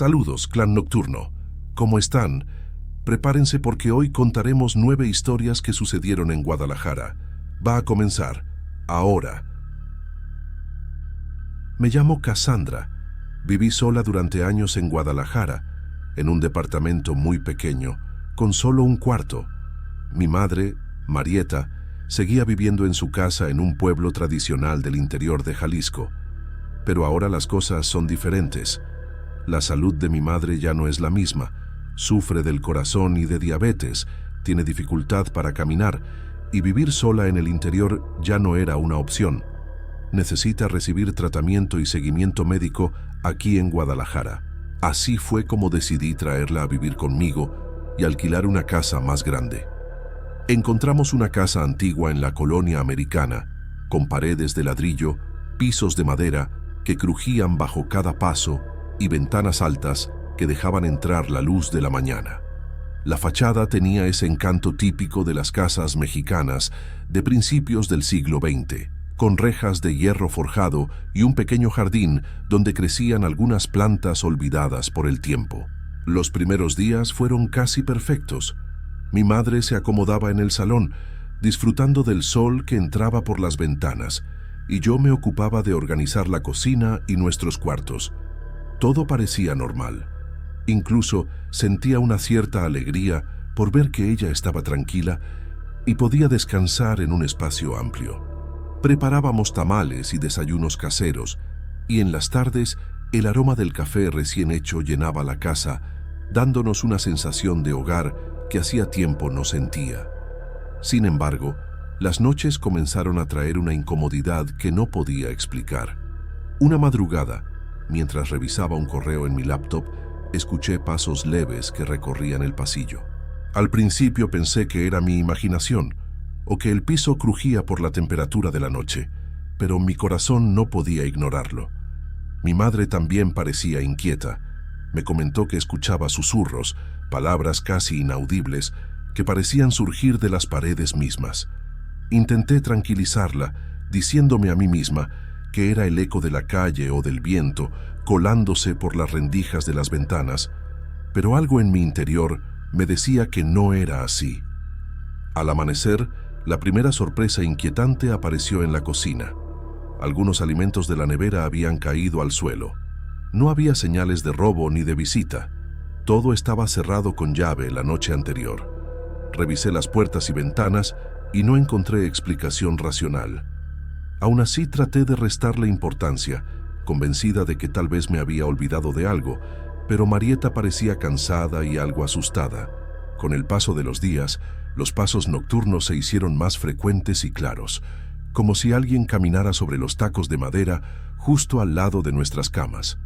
Saludos, clan nocturno. ¿Cómo están? Prepárense porque hoy contaremos 9 historias que sucedieron en Guadalajara. Va a comenzar ahora. Me llamo Cassandra. Viví sola durante años en Guadalajara, en un departamento muy pequeño, con solo un cuarto. Mi madre, Marieta, seguía viviendo en su casa en un pueblo tradicional del interior de Jalisco. Pero ahora las cosas son diferentes. La salud de mi madre ya no es la misma. Sufre del corazón y de diabetes, tiene dificultad para caminar, y vivir sola en el interior ya no era una opción. Necesita recibir tratamiento y seguimiento médico aquí en Guadalajara. Así fue como decidí traerla a vivir conmigo y alquilar una casa más grande. Encontramos una casa antigua en la colonia americana, con paredes de ladrillo, pisos de madera que crujían bajo cada paso y ventanas altas que dejaban entrar la luz de la mañana. La fachada tenía ese encanto típico de las casas mexicanas de principios del siglo XX, con rejas de hierro forjado y un pequeño jardín donde crecían algunas plantas olvidadas por el tiempo. Los primeros días fueron casi perfectos. Mi madre se acomodaba en el salón, disfrutando del sol que entraba por las ventanas, y yo me ocupaba de organizar la cocina y nuestros cuartos. Todo parecía normal. Incluso sentía una cierta alegría por ver que ella estaba tranquila y podía descansar en un espacio amplio. Preparábamos tamales y desayunos caseros, y en las tardes el aroma del café recién hecho llenaba la casa, dándonos una sensación de hogar que hacía tiempo no sentía. Sin embargo, las noches comenzaron a traer una incomodidad que no podía explicar. Una madrugada, mientras revisaba un correo en mi laptop, escuché pasos leves que recorrían el pasillo. Al principio pensé que era mi imaginación, o que el piso crujía por la temperatura de la noche, pero mi corazón no podía ignorarlo. Mi madre también parecía inquieta. Me comentó que escuchaba susurros, palabras casi inaudibles, que parecían surgir de las paredes mismas. Intenté tranquilizarla, diciéndome a mí misma que era el eco de la calle o del viento colándose por las rendijas de las ventanas, pero algo en mi interior me decía que no era así. Al amanecer, la primera sorpresa inquietante apareció en la cocina. Algunos alimentos de la nevera habían caído al suelo. No había señales de robo ni de visita. Todo estaba cerrado con llave la noche anterior. Revisé las puertas y ventanas y no encontré explicación racional. Aún así traté de restarle importancia, convencida de que tal vez me había olvidado de algo, pero Marieta parecía cansada y algo asustada. Con el paso de los días, los pasos nocturnos se hicieron más frecuentes y claros, como si alguien caminara sobre los tacos de madera justo al lado de nuestras camas.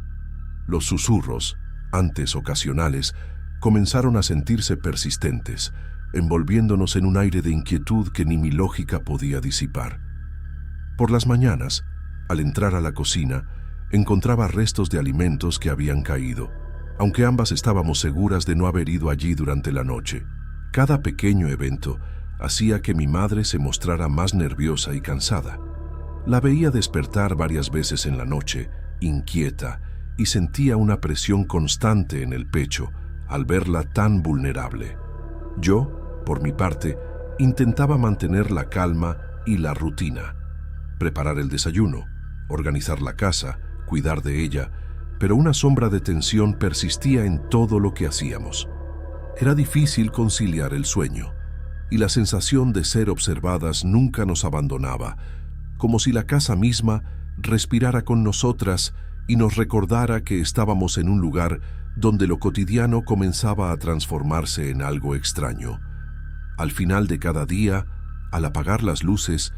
Los susurros, antes ocasionales, comenzaron a sentirse persistentes, envolviéndonos en un aire de inquietud que ni mi lógica podía disipar. Por las mañanas, al entrar a la cocina, encontraba restos de alimentos que habían caído, aunque ambas estábamos seguras de no haber ido allí durante la noche. Cada pequeño evento hacía que mi madre se mostrara más nerviosa y cansada. La veía despertar varias veces en la noche, inquieta, y sentía una presión constante en el pecho al verla tan vulnerable. Yo, por mi parte, intentaba mantener la calma y la rutina. Preparar el desayuno, organizar la casa, cuidar de ella, pero una sombra de tensión persistía en todo lo que hacíamos. Era difícil conciliar el sueño, y la sensación de ser observadas nunca nos abandonaba, como si la casa misma respirara con nosotras y nos recordara que estábamos en un lugar donde lo cotidiano comenzaba a transformarse en algo extraño. Al final de cada día, al apagar las luces,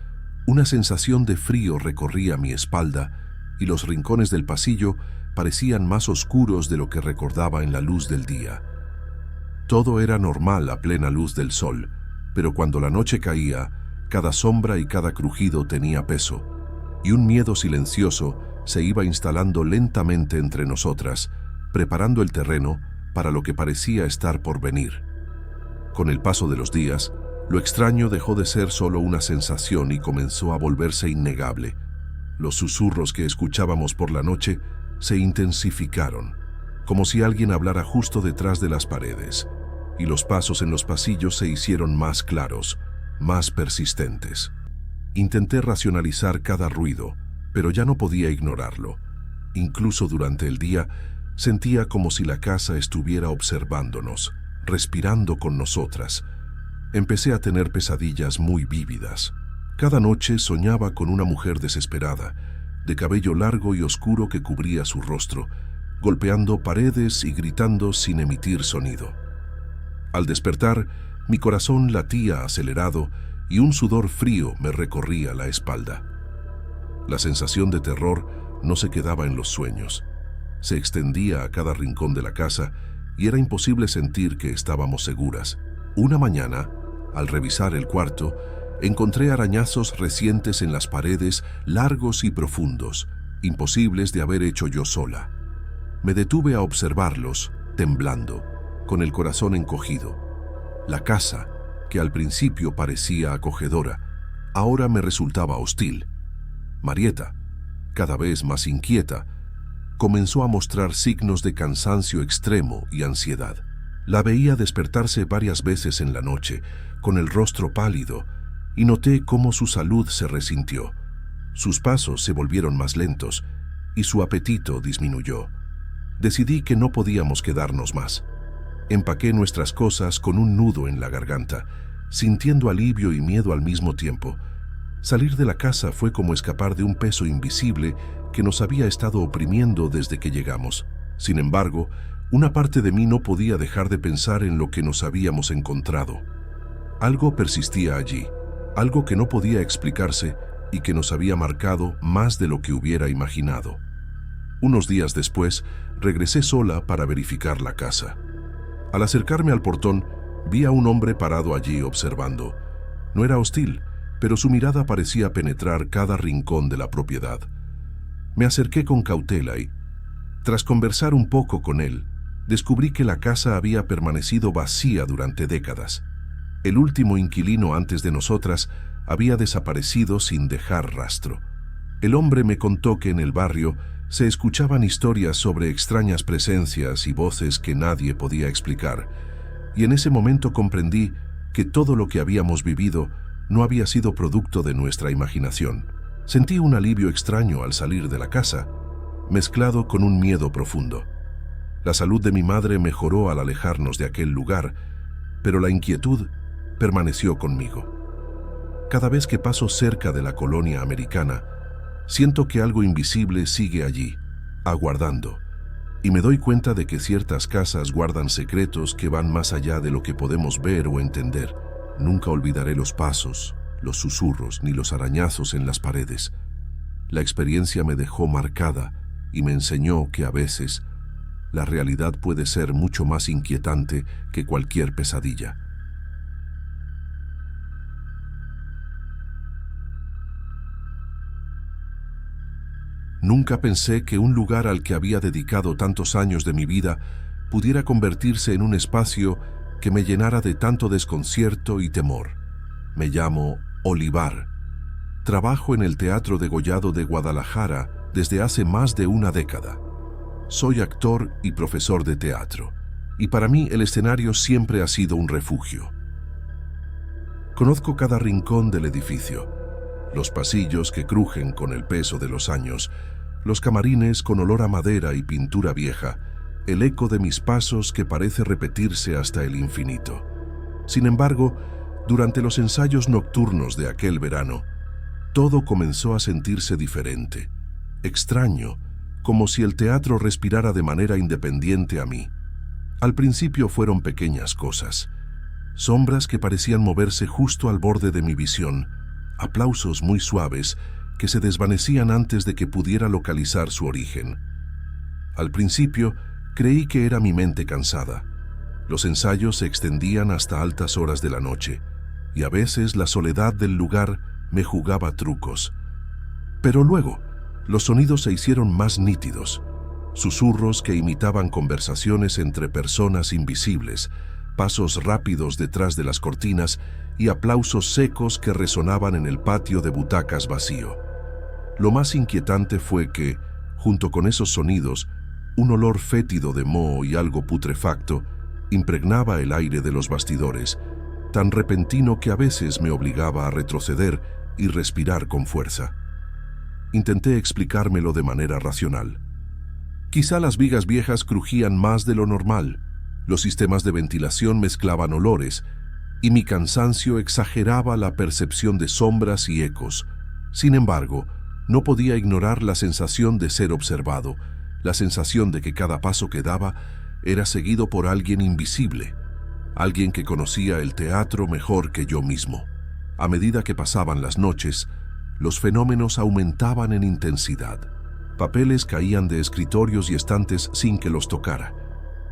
una sensación de frío recorría mi espalda y los rincones del pasillo parecían más oscuros de lo que recordaba en la luz del día. Todo era normal a plena luz del sol, pero cuando la noche caía, cada sombra y cada crujido tenía peso, y un miedo silencioso se iba instalando lentamente entre nosotras, preparando el terreno para lo que parecía estar por venir. Con el paso de los días, lo extraño dejó de ser solo una sensación y comenzó a volverse innegable. Los susurros que escuchábamos por la noche se intensificaron, como si alguien hablara justo detrás de las paredes, y los pasos en los pasillos se hicieron más claros, más persistentes. Intenté racionalizar cada ruido, pero ya no podía ignorarlo. Incluso durante el día, sentía como si la casa estuviera observándonos, respirando con nosotras. Empecé a tener pesadillas muy vívidas. Cada noche soñaba con una mujer desesperada, de cabello largo y oscuro que cubría su rostro, golpeando paredes y gritando sin emitir sonido. Al despertar, mi corazón latía acelerado y un sudor frío me recorría la espalda. La sensación de terror no se quedaba en los sueños. Se extendía a cada rincón de la casa y era imposible sentir que estábamos seguras. Una mañana, al revisar el cuarto, encontré arañazos recientes en las paredes, largos y profundos, imposibles de haber hecho yo sola. Me detuve a observarlos, temblando, con el corazón encogido. La casa, que al principio parecía acogedora, ahora me resultaba hostil. Marieta, cada vez más inquieta, comenzó a mostrar signos de cansancio extremo y ansiedad. La veía despertarse varias veces en la noche, con el rostro pálido, y noté cómo su salud se resintió. Sus pasos se volvieron más lentos, y su apetito disminuyó. Decidí que no podíamos quedarnos más. Empaqué nuestras cosas con un nudo en la garganta, sintiendo alivio y miedo al mismo tiempo. Salir de la casa fue como escapar de un peso invisible que nos había estado oprimiendo desde que llegamos. Sin embargo, una parte de mí no podía dejar de pensar en lo que nos habíamos encontrado. Algo persistía allí, algo que no podía explicarse y que nos había marcado más de lo que hubiera imaginado. Unos días después, regresé sola para verificar la casa. Al acercarme al portón, vi a un hombre parado allí observando. No era hostil, pero su mirada parecía penetrar cada rincón de la propiedad. Me acerqué con cautela y, tras conversar un poco con él, descubrí que la casa había permanecido vacía durante décadas. El último inquilino antes de nosotras había desaparecido sin dejar rastro. El hombre me contó que en el barrio se escuchaban historias sobre extrañas presencias y voces que nadie podía explicar, y en ese momento comprendí que todo lo que habíamos vivido no había sido producto de nuestra imaginación. Sentí un alivio extraño al salir de la casa, mezclado con un miedo profundo. La salud de mi madre mejoró al alejarnos de aquel lugar, pero la inquietud permaneció conmigo. Cada vez que paso cerca de la colonia americana, siento que algo invisible sigue allí, aguardando, y me doy cuenta de que ciertas casas guardan secretos que van más allá de lo que podemos ver o entender. Nunca olvidaré los pasos, los susurros ni los arañazos en las paredes. La experiencia me dejó marcada y me enseñó que a veces la realidad puede ser mucho más inquietante que cualquier pesadilla. Nunca pensé que un lugar al que había dedicado tantos años de mi vida pudiera convertirse en un espacio que me llenara de tanto desconcierto y temor. Me llamo Olivar. Trabajo en el Teatro Degollado de Guadalajara desde hace más de una década. Soy actor y profesor de teatro, y para mí el escenario siempre ha sido un refugio. Conozco cada rincón del edificio, los pasillos que crujen con el peso de los años, los camarines con olor a madera y pintura vieja, el eco de mis pasos que parece repetirse hasta el infinito. Sin embargo, durante los ensayos nocturnos de aquel verano, todo comenzó a sentirse diferente, extraño, como si el teatro respirara de manera independiente a mí. Al principio fueron pequeñas cosas, sombras que parecían moverse justo al borde de mi visión, aplausos muy suaves que se desvanecían antes de que pudiera localizar su origen. Al principio, creí que era mi mente cansada. Los ensayos se extendían hasta altas horas de la noche, y a veces la soledad del lugar me jugaba trucos. Pero luego, los sonidos se hicieron más nítidos, susurros que imitaban conversaciones entre personas invisibles, pasos rápidos detrás de las cortinas y aplausos secos que resonaban en el patio de butacas vacío. Lo más inquietante fue que, junto con esos sonidos, Un olor fétido de moho y algo putrefacto impregnaba el aire de los bastidores, tan repentino que a veces me obligaba a retroceder y respirar con fuerza. Intenté explicármelo de manera racional. Quizá las vigas viejas crujían más de lo normal, los sistemas de ventilación mezclaban olores, y mi cansancio exageraba la percepción de sombras y ecos. Sin embargo, no podía ignorar la sensación de ser observado, la sensación de que cada paso que daba era seguido por alguien invisible, alguien que conocía el teatro mejor que yo mismo. A medida que pasaban las noches, los fenómenos aumentaban en intensidad. Papeles caían de escritorios y estantes sin que los tocara.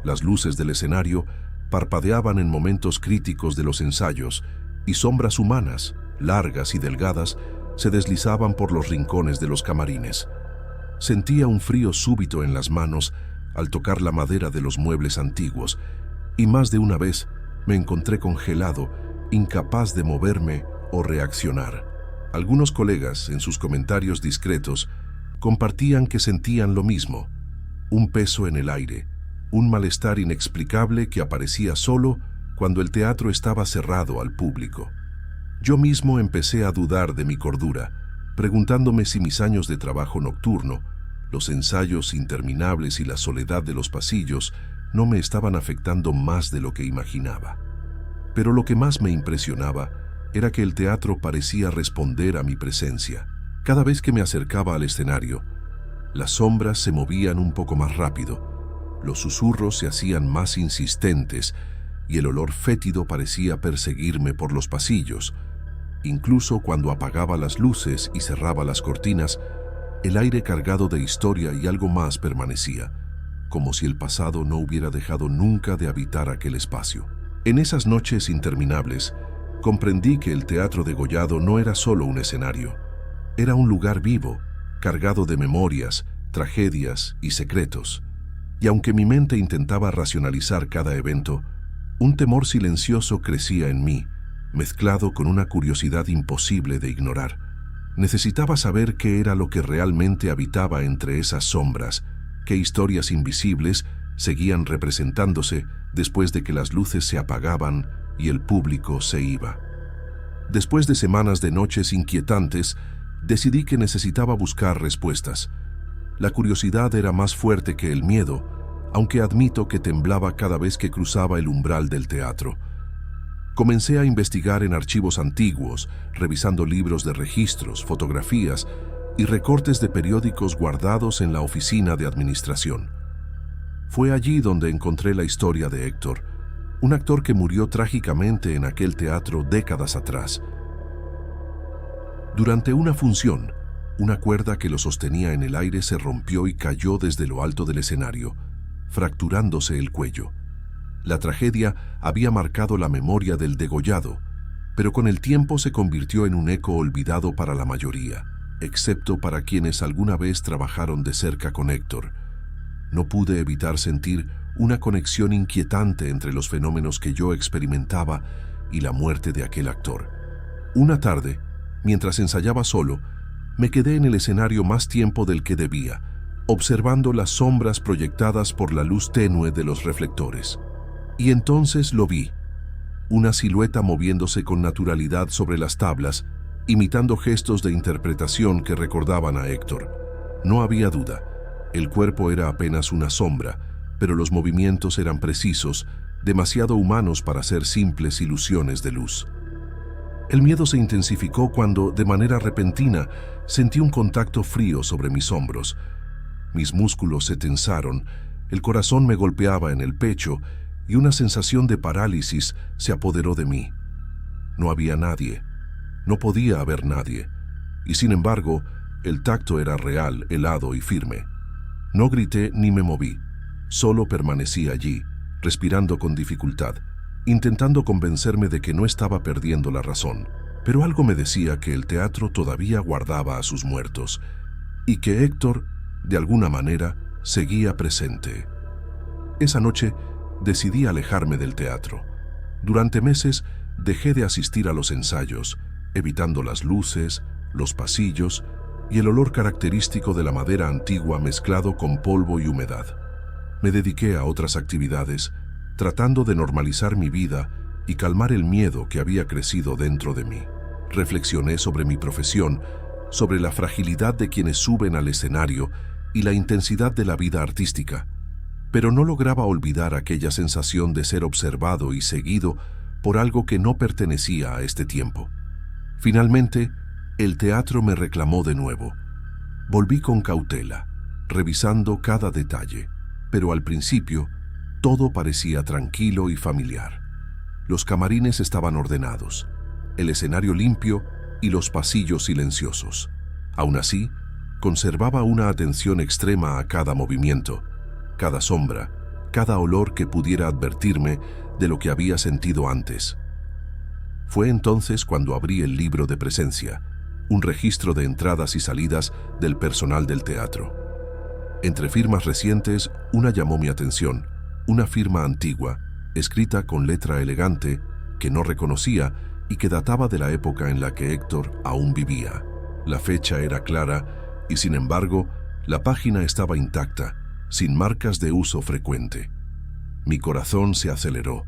Las luces del escenario parpadeaban en momentos críticos de los ensayos y sombras humanas, largas y delgadas, se deslizaban por los rincones de los camarines. Sentía un frío súbito en las manos al tocar la madera de los muebles antiguos y más de una vez me encontré congelado, incapaz de moverme o reaccionar. Algunos colegas, en sus comentarios discretos, compartían que sentían lo mismo, un peso en el aire, un malestar inexplicable que aparecía solo cuando el teatro estaba cerrado al público. Yo mismo empecé a dudar de mi cordura, preguntándome si mis años de trabajo nocturno, los ensayos interminables y la soledad de los pasillos no me estaban afectando más de lo que imaginaba. Pero lo que más me impresionaba era que el teatro parecía responder a mi presencia. Cada vez que me acercaba al escenario, las sombras se movían un poco más rápido, los susurros se hacían más insistentes y el olor fétido parecía perseguirme por los pasillos. Incluso cuando apagaba las luces y cerraba las cortinas, el aire cargado de historia y algo más permanecía, como si el pasado no hubiera dejado nunca de habitar aquel espacio. En esas noches interminables, comprendí que el teatro degollado no era solo un escenario, era un lugar vivo, cargado de memorias, tragedias y secretos. Y aunque mi mente intentaba racionalizar cada evento, un temor silencioso crecía en mí, mezclado con una curiosidad imposible de ignorar. Necesitaba saber qué era lo que realmente habitaba entre esas sombras, qué historias invisibles seguían representándose después de que las luces se apagaban y el público se iba. Después de semanas de noches inquietantes, decidí que necesitaba buscar respuestas. La curiosidad era más fuerte que el miedo, aunque admito que temblaba cada vez que cruzaba el umbral del teatro. Comencé a investigar en archivos antiguos, revisando libros de registros, fotografías y recortes de periódicos guardados en la oficina de administración. Fue allí donde encontré la historia de Héctor, un actor que murió trágicamente en aquel teatro décadas atrás. Durante una función, una cuerda que lo sostenía en el aire se rompió y cayó desde lo alto del escenario, fracturándose el cuello. La tragedia había marcado la memoria del degollado, pero con el tiempo se convirtió en un eco olvidado para la mayoría, excepto para quienes alguna vez trabajaron de cerca con Héctor. No pude evitar sentir una conexión inquietante entre los fenómenos que yo experimentaba y la muerte de aquel actor. Una tarde, mientras ensayaba solo, me quedé en el escenario más tiempo del que debía, observando las sombras proyectadas por la luz tenue de los reflectores. Y entonces lo vi, una silueta moviéndose con naturalidad sobre las tablas, imitando gestos de interpretación que recordaban a Héctor. No había duda, el cuerpo era apenas una sombra, pero los movimientos eran precisos, demasiado humanos para ser simples ilusiones de luz. El miedo se intensificó cuando, de manera repentina, sentí un contacto frío sobre mis hombros. Mis músculos se tensaron, el corazón me golpeaba en el pecho y una sensación de parálisis se apoderó de mí. No había nadie, no podía haber nadie, y sin embargo, el tacto era real, helado y firme. No grité ni me moví, solo permanecí allí, respirando con dificultad, intentando convencerme de que no estaba perdiendo la razón, pero algo me decía que el teatro todavía guardaba a sus muertos y que Héctor, de alguna manera, seguía presente. Esa noche decidí alejarme del teatro. Durante meses dejé de asistir a los ensayos, evitando las luces, los pasillos y el olor característico de la madera antigua mezclado con polvo y humedad. Me dediqué a otras actividades, tratando de normalizar mi vida y calmar el miedo que había crecido dentro de mí. Reflexioné sobre mi profesión, sobre la fragilidad de quienes suben al escenario y la intensidad de la vida artística, pero no lograba olvidar aquella sensación de ser observado y seguido por algo que no pertenecía a este tiempo. Finalmente, el teatro me reclamó de nuevo. Volví con cautela, revisando cada detalle, pero al principio todo parecía tranquilo y familiar. Los camarines estaban ordenados, el escenario limpio y los pasillos silenciosos. Aún así, conservaba una atención extrema a cada movimiento, cada sombra, cada olor que pudiera advertirme de lo que había sentido antes. Fue entonces cuando abrí el libro de presencia, un registro de entradas y salidas del personal del teatro. Entre firmas recientes, una llamó mi atención, una firma antigua, escrita con letra elegante, que no reconocía y que databa de la época en la que Héctor aún vivía. La fecha era clara y, sin embargo, la página estaba intacta, sin marcas de uso frecuente. Mi corazón se aceleró.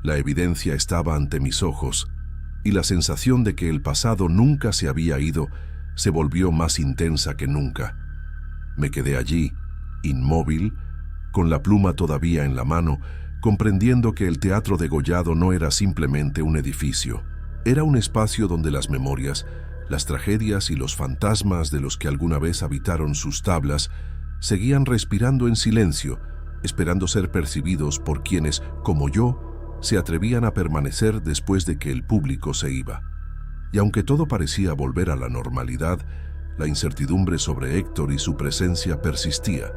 La evidencia estaba ante mis ojos y la sensación de que el pasado nunca se había ido se volvió más intensa que nunca. Me quedé allí, inmóvil, con la pluma todavía en la mano, comprendiendo que el Teatro Degollado no era simplemente un edificio. Era un espacio donde las memorias, las tragedias y los fantasmas de los que alguna vez habitaron sus tablas seguían respirando en silencio, esperando ser percibidos por quienes, como yo, se atrevían a permanecer después de que el público se iba. Y aunque todo parecía volver a la normalidad, la incertidumbre sobre Héctor y su presencia persistía,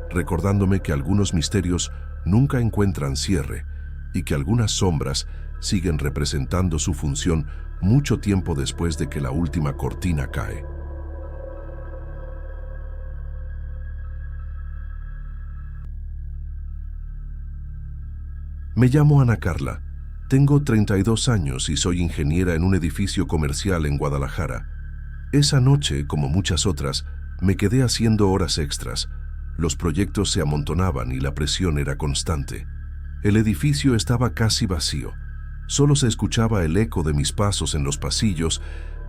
recordándome que algunos misterios nunca encuentran cierre y que algunas sombras siguen representando su función mucho tiempo después de que la última cortina cae. Me llamo Ana Carla. Tengo 32 años y soy ingeniera en un edificio comercial en Guadalajara. Esa noche, como muchas otras, me quedé haciendo horas extras. Los proyectos se amontonaban y la presión era constante. El edificio estaba casi vacío. Solo se escuchaba el eco de mis pasos en los pasillos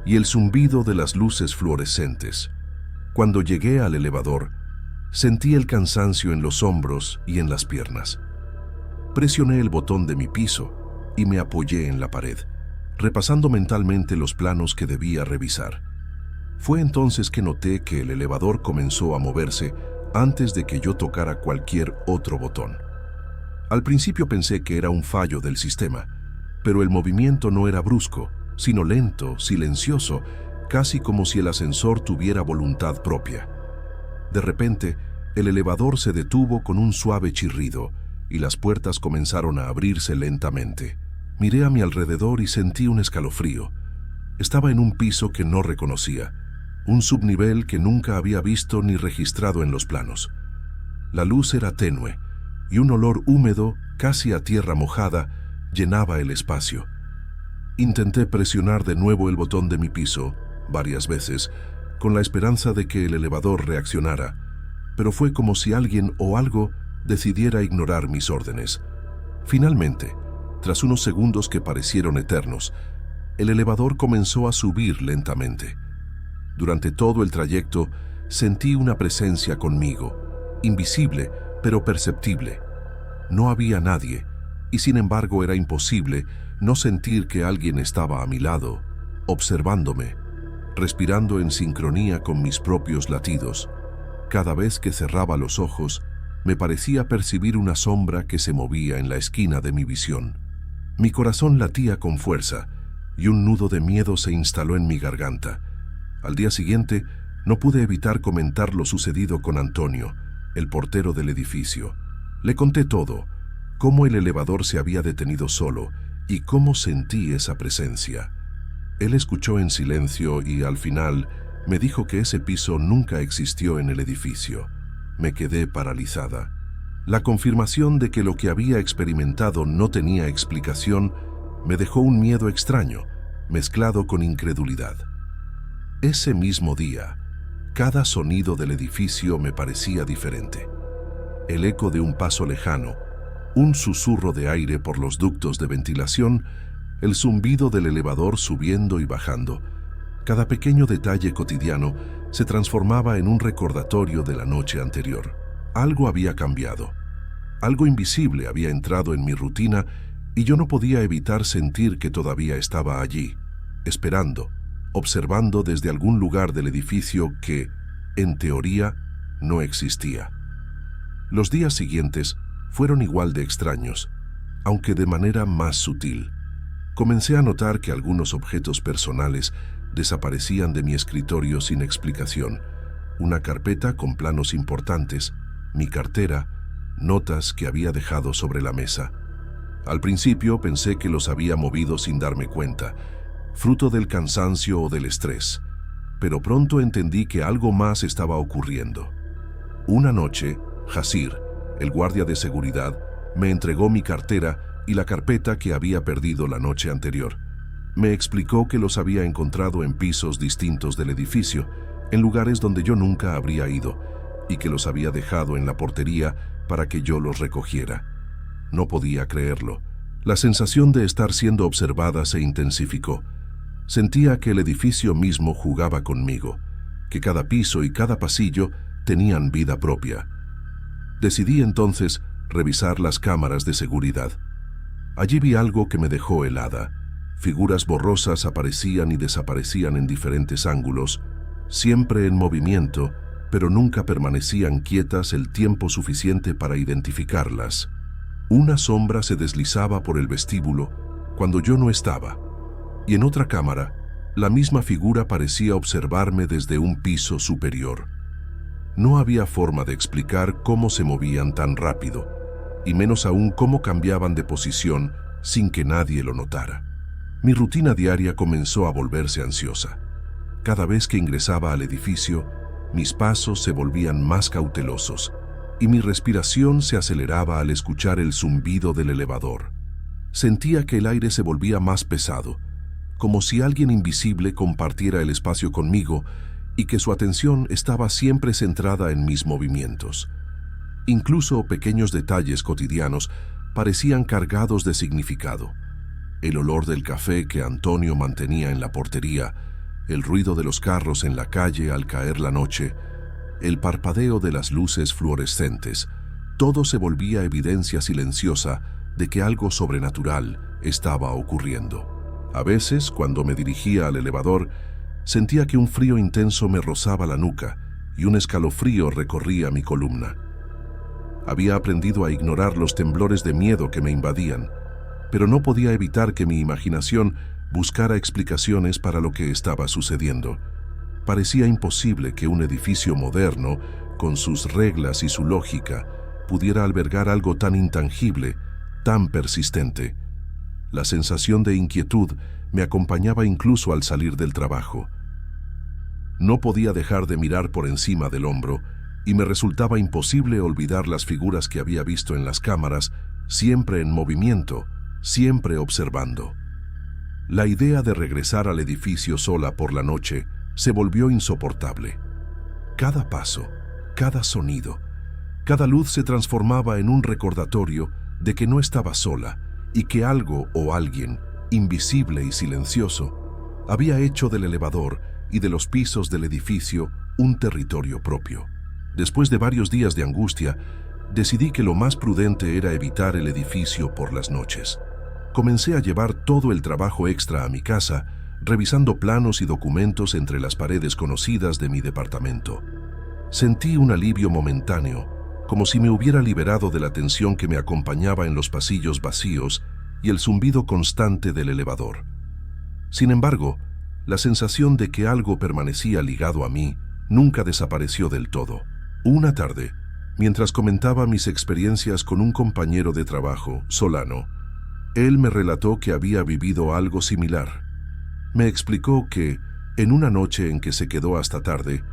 y el zumbido de las luces fluorescentes. Cuando llegué al elevador, sentí el cansancio en los hombros y en las piernas. Presioné el botón de mi piso y me apoyé en la pared, repasando mentalmente los planos que debía revisar. Fue entonces que noté que el elevador comenzó a moverse antes de que yo tocara cualquier otro botón. Al principio pensé que era un fallo del sistema, pero el movimiento no era brusco, sino lento, silencioso, casi como si el ascensor tuviera voluntad propia. De repente, el elevador se detuvo con un suave chirrido y las puertas comenzaron a abrirse lentamente. Miré a mi alrededor y sentí un escalofrío. Estaba en un piso que no reconocía, un subnivel que nunca había visto ni registrado en los planos. La luz era tenue y un olor húmedo, casi a tierra mojada, llenaba el espacio. Intenté presionar de nuevo el botón de mi piso, varias veces, con la esperanza de que el elevador reaccionara, pero fue como si alguien o algo decidiera ignorar mis órdenes. Finalmente, tras unos segundos que parecieron eternos, el elevador comenzó a subir lentamente. Durante todo el trayecto, sentí una presencia conmigo, invisible pero perceptible. No había nadie, y sin embargo era imposible no sentir que alguien estaba a mi lado, observándome, respirando en sincronía con mis propios latidos. Cada vez que cerraba los ojos, me parecía percibir una sombra que se movía en la esquina de mi visión. Mi corazón latía con fuerza y un nudo de miedo se instaló en mi garganta. Al día siguiente, no pude evitar comentar lo sucedido con Antonio, el portero del edificio. Le conté todo, cómo el elevador se había detenido solo y cómo sentí esa presencia. Él escuchó en silencio y, al final, me dijo que ese piso nunca existió en el edificio. Me quedé paralizada. La confirmación de que lo que había experimentado no tenía explicación me dejó un miedo extraño, mezclado con incredulidad. Ese mismo día, cada sonido del edificio me parecía diferente. el eco de un paso lejano, un susurro de aire por los ductos de ventilación, el zumbido del elevador subiendo y bajando. Cada pequeño detalle cotidiano se transformaba en un recordatorio de la noche anterior. Algo había cambiado. Algo invisible había entrado en mi rutina y yo no podía evitar sentir que todavía estaba allí, esperando, observando desde algún lugar del edificio que, en teoría, no existía. Los días siguientes fueron igual de extraños, aunque de manera más sutil. Comencé a notar que algunos objetos personales desaparecían de mi escritorio sin explicación. Una carpeta con planos importantes, mi cartera, notas que había dejado sobre la mesa. Al principio pensé que los había movido sin darme cuenta, fruto del cansancio o del estrés, pero pronto entendí que algo más estaba ocurriendo. Una noche, Hasir, el guardia de seguridad, me entregó mi cartera y la carpeta que había perdido la noche anterior. Me explicó que los había encontrado en pisos distintos del edificio, en lugares donde yo nunca habría ido, y que los había dejado en la portería para que yo los recogiera. No podía creerlo. La sensación de estar siendo observada se intensificó. Sentía que el edificio mismo jugaba conmigo, que cada piso y cada pasillo tenían vida propia. Decidí entonces revisar las cámaras de seguridad. Allí vi algo que me dejó helada. Figuras borrosas aparecían y desaparecían en diferentes ángulos, siempre en movimiento, pero nunca permanecían quietas el tiempo suficiente para identificarlas. Una sombra se deslizaba por el vestíbulo cuando yo no estaba, y en otra cámara, la misma figura parecía observarme desde un piso superior. No había forma de explicar cómo se movían tan rápido, y menos aún cómo cambiaban de posición sin que nadie lo notara. Mi rutina diaria comenzó a volverse ansiosa. Cada vez que ingresaba al edificio, mis pasos se volvían más cautelosos y mi respiración se aceleraba al escuchar el zumbido del elevador. Sentía que el aire se volvía más pesado, como si alguien invisible compartiera el espacio conmigo y que su atención estaba siempre centrada en mis movimientos. Incluso pequeños detalles cotidianos parecían cargados de significado. El olor del café que Antonio mantenía en la portería, el ruido de los carros en la calle al caer la noche, el parpadeo de las luces fluorescentes, todo se volvía evidencia silenciosa de que algo sobrenatural estaba ocurriendo. A veces, cuando me dirigía al elevador, sentía que un frío intenso me rozaba la nuca y un escalofrío recorría mi columna. Había aprendido a ignorar los temblores de miedo que me invadían, pero no podía evitar que mi imaginación buscara explicaciones para lo que estaba sucediendo. Parecía imposible que un edificio moderno, con sus reglas y su lógica, pudiera albergar algo tan intangible, tan persistente. La sensación de inquietud me acompañaba incluso al salir del trabajo. No podía dejar de mirar por encima del hombro y me resultaba imposible olvidar las figuras que había visto en las cámaras, siempre en movimiento, siempre observando. La idea de regresar al edificio sola por la noche se volvió insoportable. Cada paso, cada sonido, cada luz se transformaba en un recordatorio de que no estaba sola y que algo o alguien, invisible y silencioso, había hecho del elevador y de los pisos del edificio un territorio propio. Después de varios días de angustia, decidí que lo más prudente era evitar el edificio por las noches. Comencé a llevar todo el trabajo extra a mi casa, revisando planos y documentos entre las paredes conocidas de mi departamento. Sentí un alivio momentáneo, como si me hubiera liberado de la tensión que me acompañaba en los pasillos vacíos y el zumbido constante del elevador. Sin embargo, la sensación de que algo permanecía ligado a mí nunca desapareció del todo. Una tarde, mientras comentaba mis experiencias con un compañero de trabajo, Solano, él me relató que había vivido algo similar. Me explicó que, en una noche en que se quedó hasta tarde,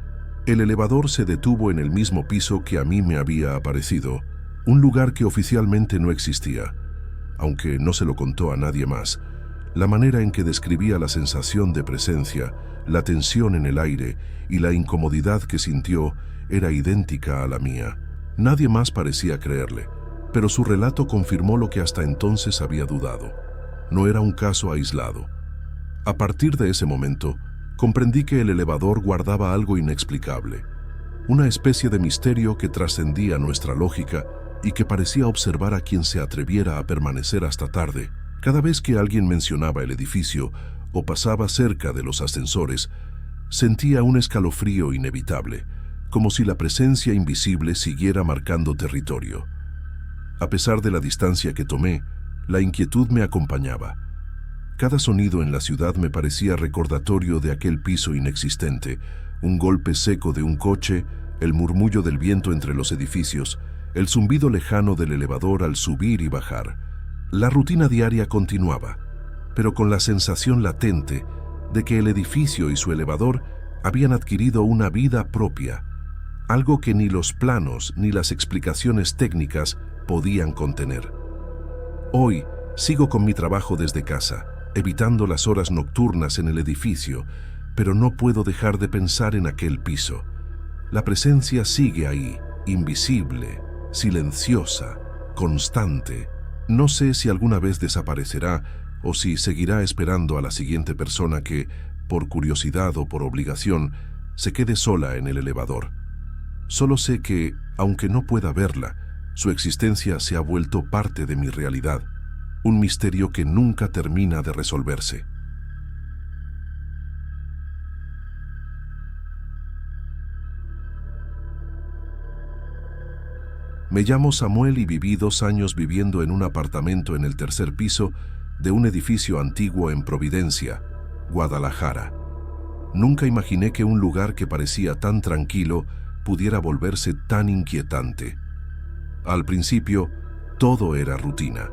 el elevador se detuvo en el mismo piso que a mí me había aparecido, un lugar que oficialmente no existía, aunque no se lo contó a nadie más. La manera en que describía la sensación de presencia, la tensión en el aire y la incomodidad que sintió era idéntica a la mía. Nadie más parecía creerle, pero su relato confirmó lo que hasta entonces había dudado. No era un caso aislado. A partir de ese momento, comprendí que el elevador guardaba algo inexplicable, una especie de misterio que trascendía nuestra lógica y que parecía observar a quien se atreviera a permanecer hasta tarde. Cada vez que alguien mencionaba el edificio o pasaba cerca de los ascensores, sentía un escalofrío inevitable, como si la presencia invisible siguiera marcando territorio. A pesar de la distancia que tomé, la inquietud me acompañaba. Cada sonido en la ciudad me parecía recordatorio de aquel piso inexistente, un golpe seco de un coche, el murmullo del viento entre los edificios, el zumbido lejano del elevador al subir y bajar. La rutina diaria continuaba, pero con la sensación latente de que el edificio y su elevador habían adquirido una vida propia, algo que ni los planos ni las explicaciones técnicas podían contener. Hoy sigo con mi trabajo desde casa, evitando las horas nocturnas en el edificio, pero no puedo dejar de pensar en aquel piso. La presencia sigue ahí, invisible, silenciosa, constante. No sé si alguna vez desaparecerá o si seguirá esperando a la siguiente persona que, por curiosidad o por obligación, se quede sola en el elevador. Solo sé que, aunque no pueda verla, su existencia se ha vuelto parte de mi realidad, un misterio que nunca termina de resolverse. Me llamo Samuel y viví 2 años viviendo en un apartamento en el tercer piso de un edificio antiguo en Providencia, Guadalajara. Nunca imaginé que un lugar que parecía tan tranquilo pudiera volverse tan inquietante. Al principio, todo era rutina.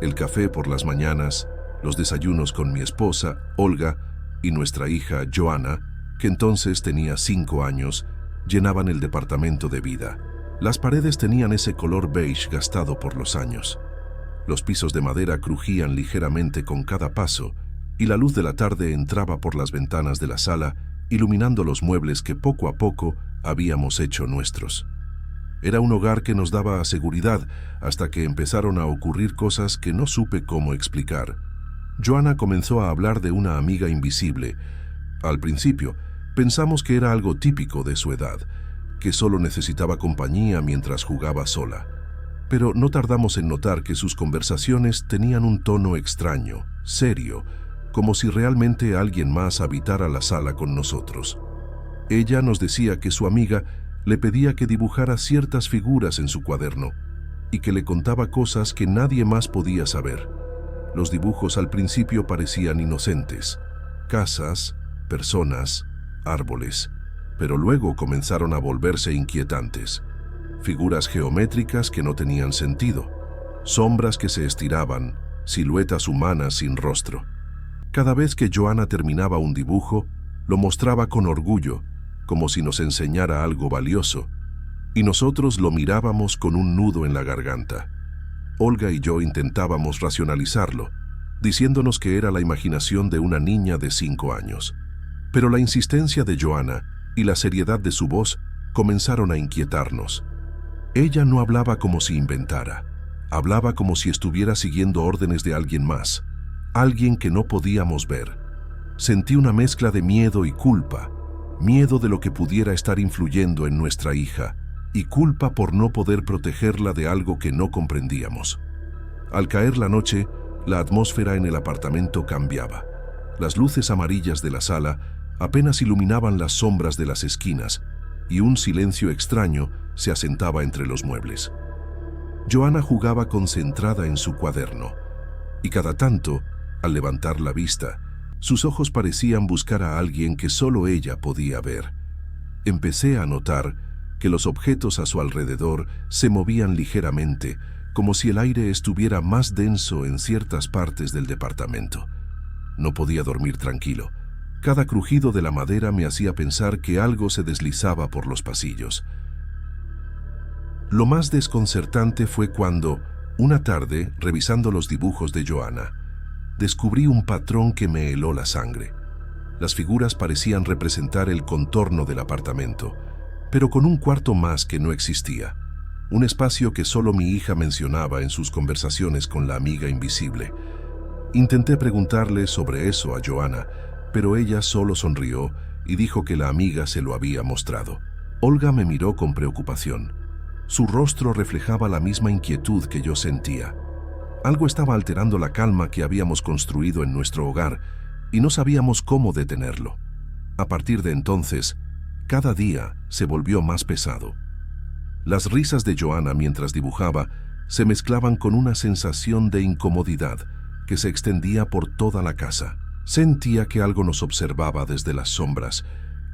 El café por las mañanas, los desayunos con mi esposa, Olga, y nuestra hija, Joana, que entonces tenía 5 años, llenaban el departamento de vida. Las paredes tenían ese color beige gastado por los años. Los pisos de madera crujían ligeramente con cada paso y la luz de la tarde entraba por las ventanas de la sala, iluminando los muebles que poco a poco habíamos hecho nuestros. Era un hogar que nos daba seguridad hasta que empezaron a ocurrir cosas que no supe cómo explicar. Joana comenzó a hablar de una amiga invisible. Al principio, pensamos que era algo típico de su edad, que solo necesitaba compañía mientras jugaba sola. Pero no tardamos en notar que sus conversaciones tenían un tono extraño, serio, como si realmente alguien más habitara la sala con nosotros. Ella nos decía que su amiga le pedía que dibujara ciertas figuras en su cuaderno y que le contaba cosas que nadie más podía saber. Los dibujos al principio parecían inocentes: casas, personas, árboles, pero luego comenzaron a volverse inquietantes. Figuras geométricas que no tenían sentido, sombras que se estiraban, siluetas humanas sin rostro. Cada vez que Joana terminaba un dibujo, lo mostraba con orgullo, como si nos enseñara algo valioso, y nosotros lo mirábamos con un nudo en la garganta. Olga y yo intentábamos racionalizarlo, diciéndonos que era la imaginación de una niña de 5 años. Pero la insistencia de Joana y la seriedad de su voz comenzaron a inquietarnos. Ella no hablaba como si inventara, hablaba como si estuviera siguiendo órdenes de alguien más, alguien que no podíamos ver. Sentí una mezcla de miedo y culpa, miedo de lo que pudiera estar influyendo en nuestra hija, y culpa por no poder protegerla de algo que no comprendíamos. Al caer la noche, la atmósfera en el apartamento cambiaba. Las luces amarillas de la sala apenas iluminaban las sombras de las esquinas, y un silencio extraño se asentaba entre los muebles. Joana jugaba concentrada en su cuaderno, y cada tanto, al levantar la vista, sus ojos parecían buscar a alguien que solo ella podía ver. Empecé a notar que los objetos a su alrededor se movían ligeramente, como si el aire estuviera más denso en ciertas partes del departamento. No podía dormir tranquilo. Cada crujido de la madera me hacía pensar que algo se deslizaba por los pasillos. Lo más desconcertante fue cuando, una tarde, revisando los dibujos de Joana, descubrí un patrón que me heló la sangre. Las figuras parecían representar el contorno del apartamento, pero con un cuarto más que no existía. un espacio que solo mi hija mencionaba en sus conversaciones con la amiga invisible. Intenté preguntarle sobre eso a Joana, pero ella solo sonrió y dijo que la amiga se lo había mostrado. Olga me miró con preocupación. Su rostro reflejaba la misma inquietud que yo sentía. Algo estaba alterando la calma que habíamos construido en nuestro hogar y no sabíamos cómo detenerlo. A partir de entonces, cada día se volvió más pesado. Las risas de Joana mientras dibujaba se mezclaban con una sensación de incomodidad que se extendía por toda la casa. Sentía que algo nos observaba desde las sombras,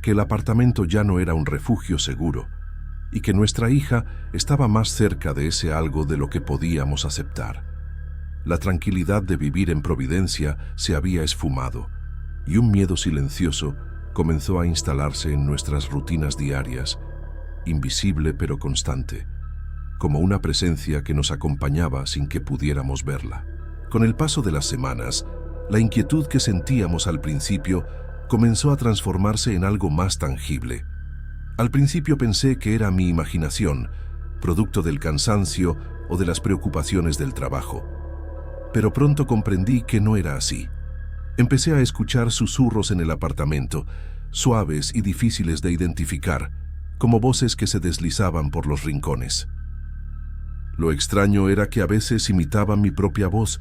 que el apartamento ya no era un refugio seguro y que nuestra hija estaba más cerca de ese algo de lo que podíamos aceptar. La tranquilidad de vivir en Providencia se había esfumado y un miedo silencioso comenzó a instalarse en nuestras rutinas diarias, invisible pero constante, como una presencia que nos acompañaba sin que pudiéramos verla. Con el paso de las semanas, la inquietud que sentíamos al principio comenzó a transformarse en algo más tangible. Al principio pensé que era mi imaginación, producto del cansancio o de las preocupaciones del trabajo. Pero pronto comprendí que no era así. Empecé a escuchar susurros en el apartamento, suaves y difíciles de identificar, como voces que se deslizaban por los rincones. Lo extraño era que a veces imitaban mi propia voz,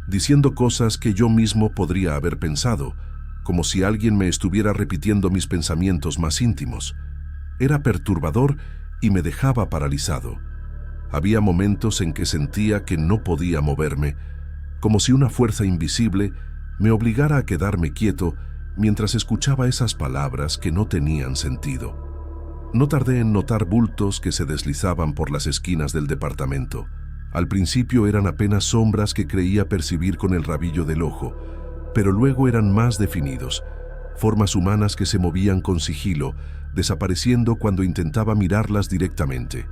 diciendo cosas que yo mismo podría haber pensado, como si alguien me estuviera repitiendo mis pensamientos más íntimos. Era perturbador y me dejaba paralizado. Había momentos en que sentía que no podía moverme, como si una fuerza invisible me obligara a quedarme quieto mientras escuchaba esas palabras que no tenían sentido. No tardé en notar bultos que se deslizaban por las esquinas del departamento. Al principio eran apenas sombras que creía percibir con el rabillo del ojo, pero luego eran más definidos, formas humanas que se movían con sigilo, desapareciendo cuando intentaba mirarlas directamente.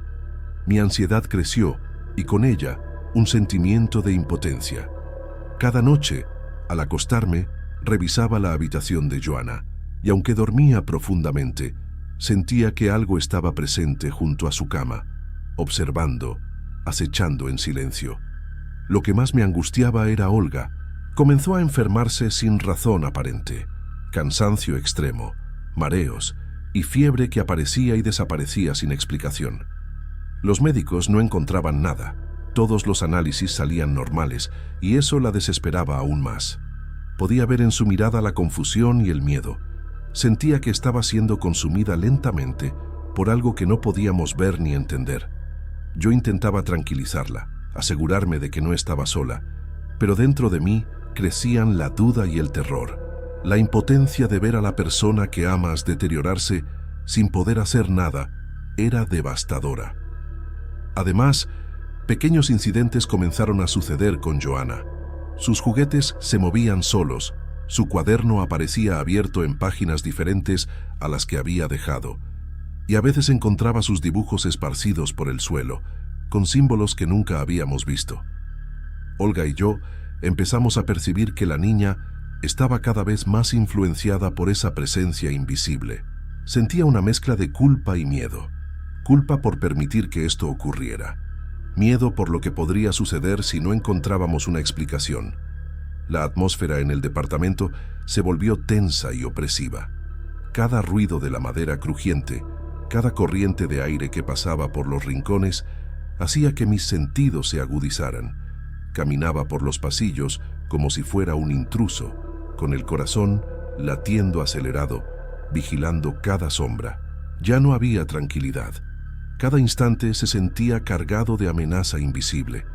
Mi ansiedad creció y con ella un sentimiento de impotencia. Cada noche, al acostarme, revisaba la habitación de Joana, y aunque dormía profundamente, sentía que algo estaba presente junto a su cama, observando, acechando en silencio. Lo que más me angustiaba era Olga. Comenzó a enfermarse sin razón aparente, cansancio extremo, mareos y fiebre que aparecía y desaparecía sin explicación. Los médicos no encontraban nada, todos los análisis salían normales y eso la desesperaba aún más. Podía ver en su mirada la confusión y el miedo. Sentía que estaba siendo consumida lentamente por algo que no podíamos ver ni entender. Yo intentaba tranquilizarla, asegurarme de que no estaba sola, pero dentro de mí crecían la duda y el terror. La impotencia de ver a la persona que amas deteriorarse sin poder hacer nada era devastadora. Además, pequeños incidentes comenzaron a suceder con Joana. Sus juguetes se movían solos, su cuaderno aparecía abierto en páginas diferentes a las que había dejado, y a veces encontraba sus dibujos esparcidos por el suelo, con símbolos que nunca habíamos visto. Olga y yo empezamos a percibir que la niña estaba cada vez más influenciada por esa presencia invisible. Sentía una mezcla de culpa y miedo. Culpa por permitir que esto ocurriera. Miedo por lo que podría suceder si no encontrábamos una explicación. La atmósfera en el departamento se volvió tensa y opresiva. Cada ruido de la madera crujiente, cada corriente de aire que pasaba por los rincones, hacía que mis sentidos se agudizaran. Caminaba por los pasillos como si fuera un intruso, con el corazón latiendo acelerado, vigilando cada sombra. Ya no había tranquilidad. Cada instante se sentía cargado de amenaza invisible.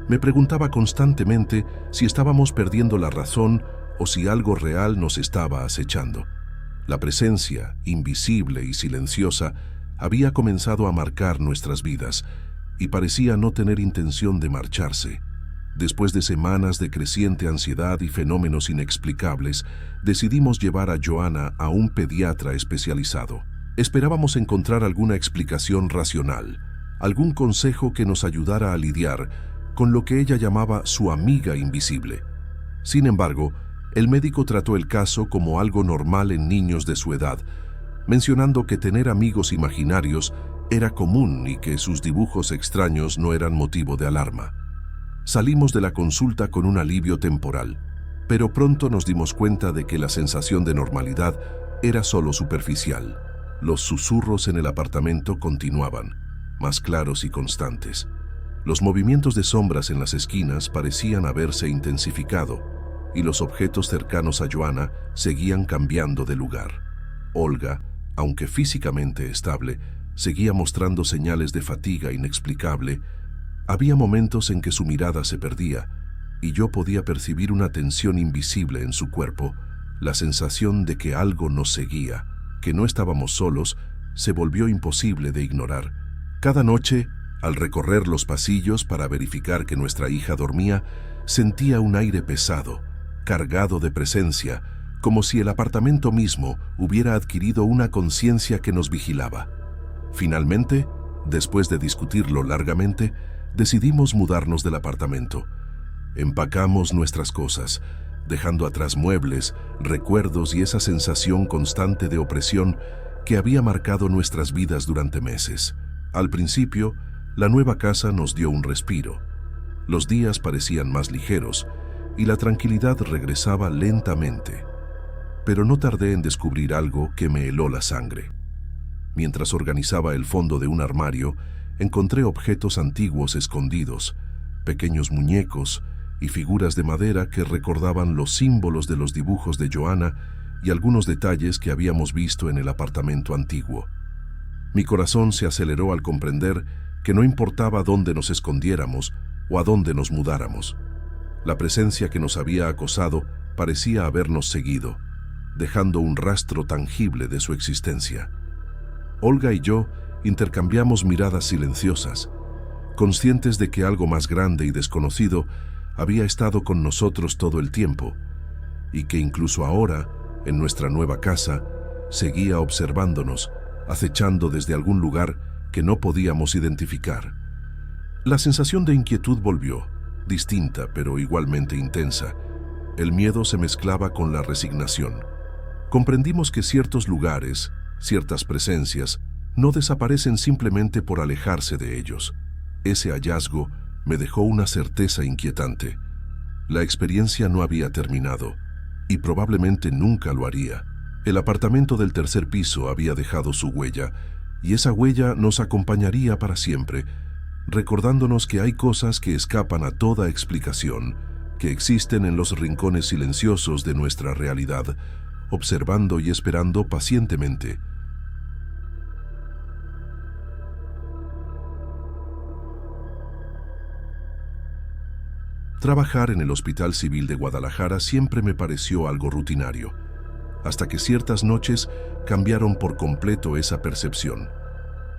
Me preguntaba constantemente si estábamos perdiendo la razón o si algo real nos estaba acechando. La presencia, invisible y silenciosa, había comenzado a marcar nuestras vidas y parecía no tener intención de marcharse. Después de semanas de creciente ansiedad y fenómenos inexplicables, decidimos llevar a Joana a un pediatra especializado. Esperábamos encontrar alguna explicación racional, algún consejo que nos ayudara a lidiar con lo que ella llamaba su amiga invisible. Sin embargo, el médico trató el caso como algo normal en niños de su edad, mencionando que tener amigos imaginarios era común y que sus dibujos extraños no eran motivo de alarma. Salimos de la consulta con un alivio temporal, pero pronto nos dimos cuenta de que la sensación de normalidad era solo superficial. Los susurros en el apartamento continuaban, más claros y constantes. Los movimientos de sombras en las esquinas parecían haberse intensificado, y los objetos cercanos a Joana seguían cambiando de lugar. Olga, aunque físicamente estable, seguía mostrando señales de fatiga inexplicable. Había momentos en que su mirada se perdía, y yo podía percibir una tensión invisible en su cuerpo. La sensación de que algo nos seguía, que no estábamos solos, se volvió imposible de ignorar. Cada noche, al recorrer los pasillos para verificar que nuestra hija dormía, sentía un aire pesado, cargado de presencia, como si el apartamento mismo hubiera adquirido una conciencia que nos vigilaba. Finalmente, después de discutirlo largamente, decidimos mudarnos del apartamento. Empacamos nuestras cosas, dejando atrás muebles, recuerdos y esa sensación constante de opresión que había marcado nuestras vidas durante meses. Al principio, la nueva casa nos dio un respiro. Los días parecían más ligeros y la tranquilidad regresaba lentamente. Pero no tardé en descubrir algo que me heló la sangre. Mientras organizaba el fondo de un armario, encontré objetos antiguos escondidos, pequeños muñecos y figuras de madera que recordaban los símbolos de los dibujos de Joana y algunos detalles que habíamos visto en el apartamento antiguo. Mi corazón se aceleró al comprender que no importaba dónde nos escondiéramos o a dónde nos mudáramos. La presencia que nos había acosado parecía habernos seguido, dejando un rastro tangible de su existencia. Olga y yo intercambiamos miradas silenciosas, conscientes de que algo más grande y desconocido había estado con nosotros todo el tiempo, y que incluso ahora, en nuestra nueva casa, seguía observándonos, acechando desde algún lugar que no podíamos identificar. La sensación de inquietud volvió, distinta pero igualmente intensa. El miedo se mezclaba con la resignación. Comprendimos que ciertos lugares, ciertas presencias, no desaparecen simplemente por alejarse de ellos. Ese hallazgo me dejó una certeza inquietante. La experiencia no había terminado, y probablemente nunca lo haría. El apartamento del tercer piso había dejado su huella, y esa huella nos acompañaría para siempre, recordándonos que hay cosas que escapan a toda explicación, que existen en los rincones silenciosos de nuestra realidad, observando y esperando pacientemente. Trabajar en el Hospital Civil de Guadalajara siempre me pareció algo rutinario, hasta que ciertas noches cambiaron por completo esa percepción.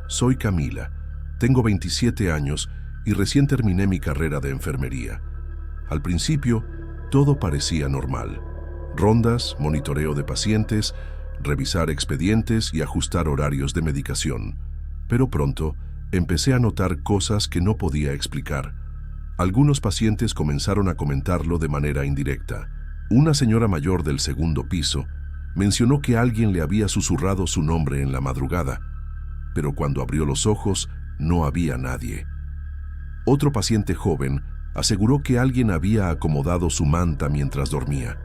Soy Camila, tengo 27 años y recién terminé mi carrera de enfermería. Al principio, todo parecía normal. Rondas, monitoreo de pacientes, revisar expedientes y ajustar horarios de medicación. Pero pronto, empecé a notar cosas que no podía explicar. Algunos pacientes comenzaron a comentarlo de manera indirecta. Una señora mayor del segundo piso mencionó que alguien le había susurrado su nombre en la madrugada, pero cuando abrió los ojos no había nadie. Otro paciente joven aseguró que alguien había acomodado su manta mientras dormía.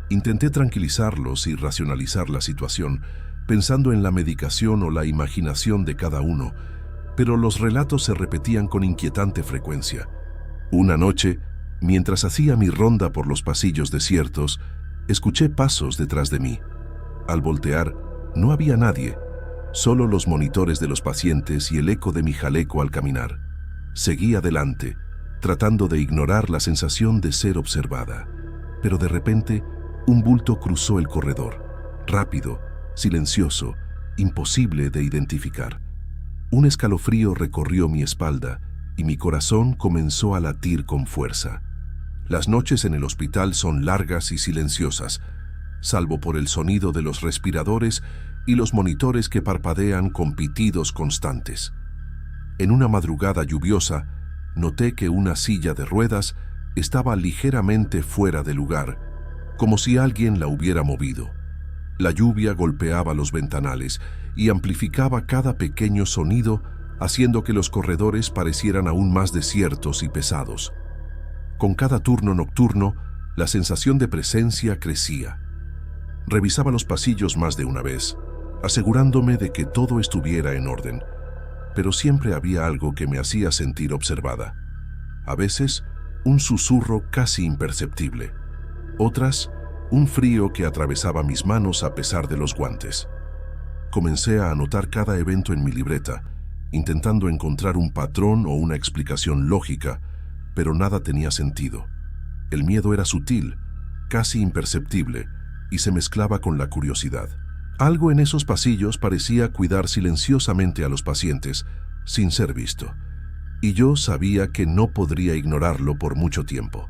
Intenté tranquilizarlos y racionalizar la situación, pensando en la medicación o la imaginación de cada uno, pero los relatos se repetían con inquietante frecuencia. Una noche, mientras hacía mi ronda por los pasillos desiertos, escuché pasos detrás de mí. Al voltear, no había nadie, solo los monitores de los pacientes y el eco de mi jaleco al caminar. Seguí adelante, tratando de ignorar la sensación de ser observada. Pero de repente, un bulto cruzó el corredor, rápido, silencioso, imposible de identificar. Un escalofrío recorrió mi espalda y mi corazón comenzó a latir con fuerza. Las noches en el hospital son largas y silenciosas, salvo por el sonido de los respiradores y los monitores que parpadean con pitidos constantes. En una madrugada lluviosa, noté que una silla de ruedas estaba ligeramente fuera de lugar, como si alguien la hubiera movido. La lluvia golpeaba los ventanales y amplificaba cada pequeño sonido, haciendo que los corredores parecieran aún más desiertos y pesados. Con cada turno nocturno, la sensación de presencia crecía. Revisaba los pasillos más de una vez, asegurándome de que todo estuviera en orden, pero siempre había algo que me hacía sentir observada. A veces, un susurro casi imperceptible. Otras, un frío que atravesaba mis manos a pesar de los guantes. Comencé a anotar cada evento en mi libreta, intentando encontrar un patrón o una explicación lógica, pero nada tenía sentido. El miedo era sutil, casi imperceptible, y se mezclaba con la curiosidad. Algo en esos pasillos parecía cuidar silenciosamente a los pacientes, sin ser visto, y yo sabía que no podría ignorarlo por mucho tiempo.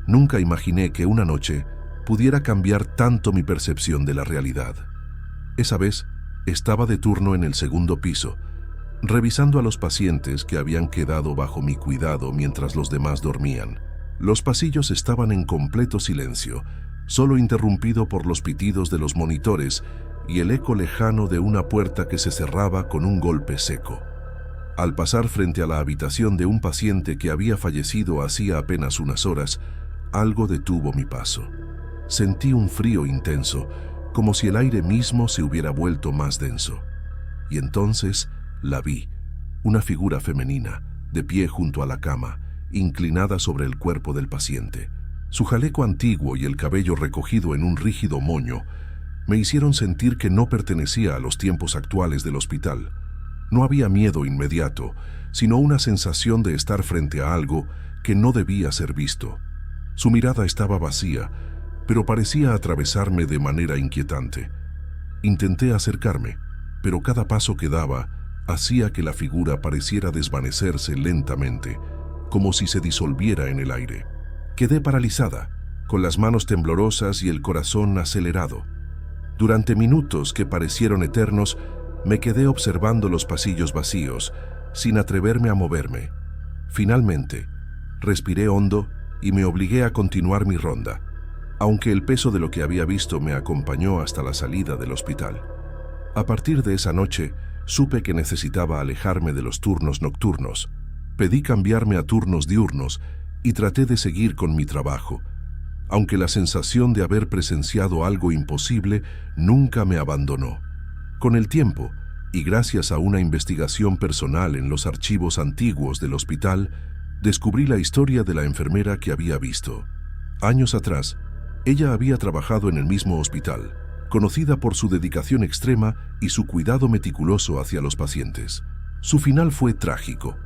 Nunca imaginé que una noche pudiera cambiar tanto mi percepción de la realidad. Esa vez estaba de turno en el segundo piso, revisando a los pacientes que habían quedado bajo mi cuidado mientras los demás dormían. Los pasillos estaban en completo silencio, solo interrumpido por los pitidos de los monitores y el eco lejano de una puerta que se cerraba con un golpe seco. Al pasar frente a la habitación de un paciente que había fallecido hacía apenas unas horas, algo detuvo mi paso. Sentí un frío intenso, como si el aire mismo se hubiera vuelto más denso. Y entonces la vi, una figura femenina, de pie junto a la cama, inclinada sobre el cuerpo del paciente. Su jaleco antiguo y el cabello recogido en un rígido moño me hicieron sentir que no pertenecía a los tiempos actuales del hospital. No había miedo inmediato, sino una sensación de estar frente a algo que no debía ser visto. Su mirada estaba vacía, pero parecía atravesarme de manera inquietante. Intenté acercarme, pero cada paso que daba hacía que la figura pareciera desvanecerse lentamente, como si se disolviera en el aire. Quedé paralizada, con las manos temblorosas y el corazón acelerado. Durante minutos que parecieron eternos, me quedé observando los pasillos vacíos, sin atreverme a moverme. Finalmente, respiré hondo y me obligué a continuar mi ronda, aunque el peso de lo que había visto me acompañó hasta la salida del hospital. A partir de esa noche, supe que necesitaba alejarme de los turnos nocturnos. Pedí cambiarme a turnos diurnos y traté de seguir con mi trabajo, aunque la sensación de haber presenciado algo imposible nunca me abandonó. Con el tiempo, y gracias a una investigación personal en los archivos antiguos del hospital, descubrí la historia de la enfermera que había visto. Años atrás, ella había trabajado en el mismo hospital, conocida por su dedicación extrema y su cuidado meticuloso hacia los pacientes. Su final fue trágico.